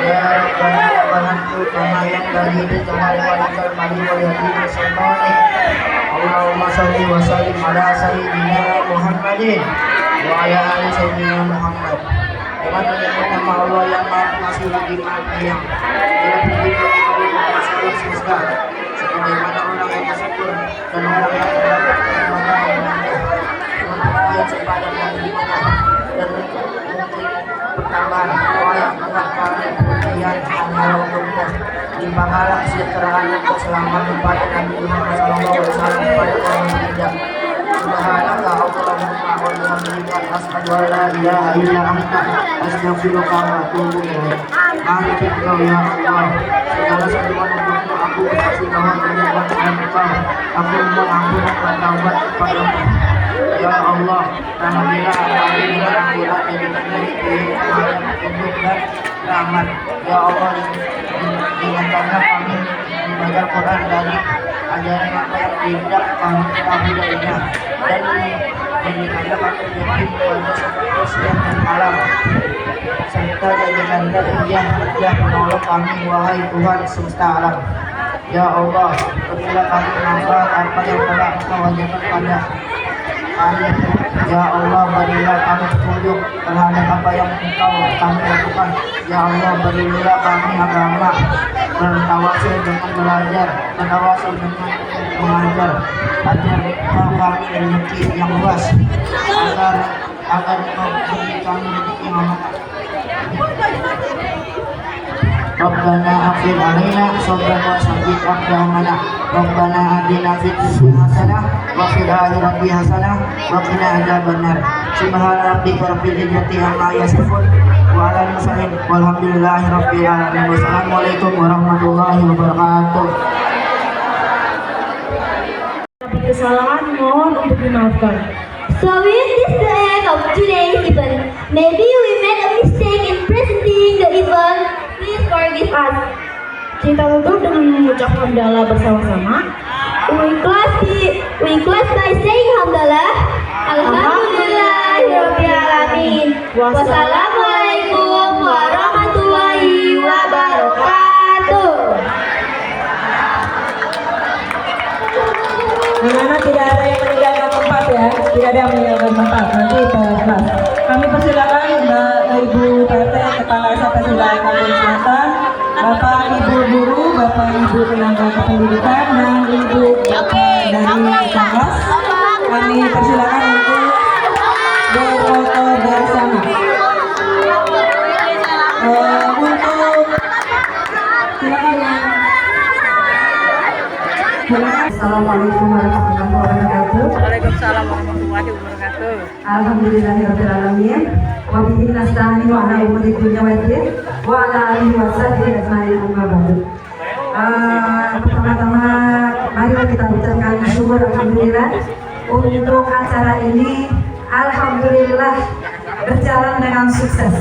ya Rabbana wabarakatuh kama yang bagi di kamar walikal mali wa yadid sultani Allahumma salli wa sallim ala sayyidina Muhammadin wa ala ali sayyidina Muhammad. Dengan menyebut nama Allah yang maha pengasih lagi maha penyayang, dalam hidup bagi masalah semesta, sebagaimana orang yang bersyukur dan orang yang mendapat kenikmatan untuk dia sepadan yang beribadah dan mungkin pertambahan doa yang mengatakan kemudian hanya untukmu limpahkanlah kesejahteraan dan keselamatan kepada Nabi Muhammad SAW kepada orang yang tidak. Subhanaka Allahumma wa bihamdika asyhadu an la ilaha illa anta astaghfiruka wa atubu ilaik. Maafkan engkau ya Allah, segala sesuatu untukmu aku bersaksi bahwa menyebabkan engkau. Aku mohon ampunan dan taubat kepadamu. Ya Allah, rahmatilah kami dengan ampunan yang diberi untuk dan rahmat. Ya Allah, dengan karena kami membaca Quran dari ajaran apa yang tidak kami ketahui darinya dan jadikanlah kami menjadi keluarga seperti siang dan malam serta jadikanlah hujah menolong kami wahai Tuhan semesta alam. Ya Allah, berilah kami manfaat apa yang telah Engkau wajibkan pada kami. Ya Allah, berilah kami petunjuk terhadap apa yang Engkau kami lakukan. Ya Allah, berilah kami agama bertawasul dengan belajar, bertawasul dengan mengajar, agar Engkau kami rezeki yang luas, agar Engkau beri kami rezeki yang amat. Rabbana afir alaina sabran wa sabbit aqdamana. Rabbana atina fid dunya hasanah wa fil akhirati hasanah wa qina adzabannar. Subhana rabbika rabbil izzati amma yasifun wa ala mursalin walhamdulillahi rabbil alamin. Wassalamualaikum warahmatullahi wabarakatuh. Kesalahan mohon untuk dimaafkan. So with this the end of today's event. Maybe we made a mistake in presenting the event. Please forgive us. Kita tutup dengan mengucap hamdalah bersama-sama. We close by saying hamdalah. Alhamdulillahirabbil alamin. Wassalamualaikum warahmatullahi wabarakatuh. Anak-anak tidak ada yang meninggalkan tempat ya, tidak ada yang meninggalkan tempat. Nanti kelas. Kami persilakan Mbak Ibu PT Kepala SMP Sunda Kampung Selatan, Bapak Ibu Guru, Bapak Ibu Tenaga Kependidikan, dan Ibu dari kelas. Kami persilakan untuk berfoto bersama. Assalamualaikum warahmatullahi wabarakatuh. Waalaikumsalam warahmatullahi wabarakatuh. Alhamdulillahirabbil alamin. Wa bihi nasta'inu ala umuri dunya wa din wa ala alihi wa sahbihi ajmain amma ba'du. Pertama-tama mari kita ucapkan syukur alhamdulillah untuk acara ini. Alhamdulillah berjalan dengan sukses,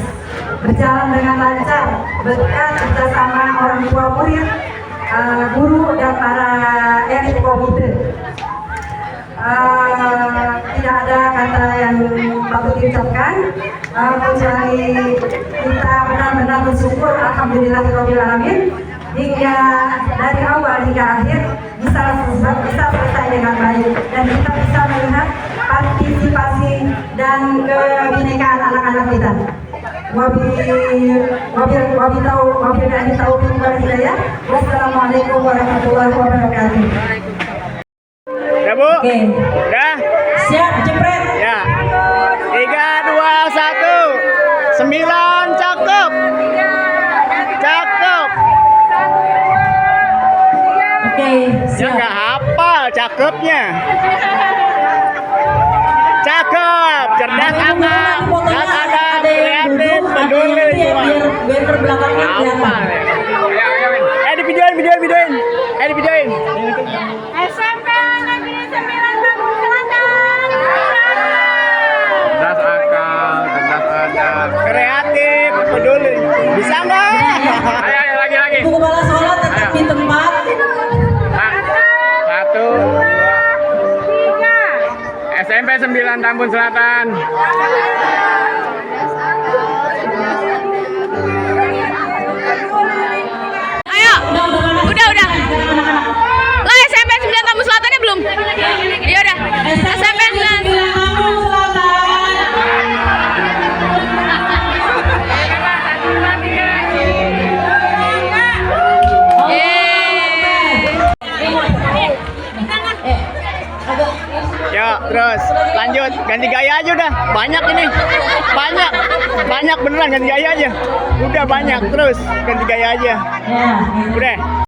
berjalan dengan lancar berkat kerjasama orang tua murid, guru dan para elit komite. Tidak ada kata yang patut diucapkan kecuali kita benar-benar bersyukur alhamdulillahirabbil alamin hingga dari awal hingga akhir bisa selesai dengan baik dan kita bisa melihat partisipasi dan kebinekaan anak-anak kita. Wassalamualaikum warahmatullahi wabarakatuh. Ya Bu, Oke. udah Siap, jepret. ya. 3, 2, 1, 9, cakep, cakep. Oke, Ya siap. nggak hafal cakepnya. Cakep, cerdas amat, dan ada kreatif, peduli semua. Biar terbelakangnya Hafal. kelihatan. Videoin. SMP Negeri 9 Kampung Selatan. Cerdas akal, cerdas adat, kreatif, peduli. Bisa nggak? Ayo, lagi. Ibu kepala sekolah tetap di tempat. 1, 2, 3. SMP 9 Tambun Selatan. Ayo, udah. Lah SMP 9 Tambun Selatannya belum? Ya udah. SMP 9 Yuk, terus lanjut, ganti gaya aja udah. Banyak ini, banyak beneran ganti gaya aja. Udah banyak, terus ganti gaya aja. Udah.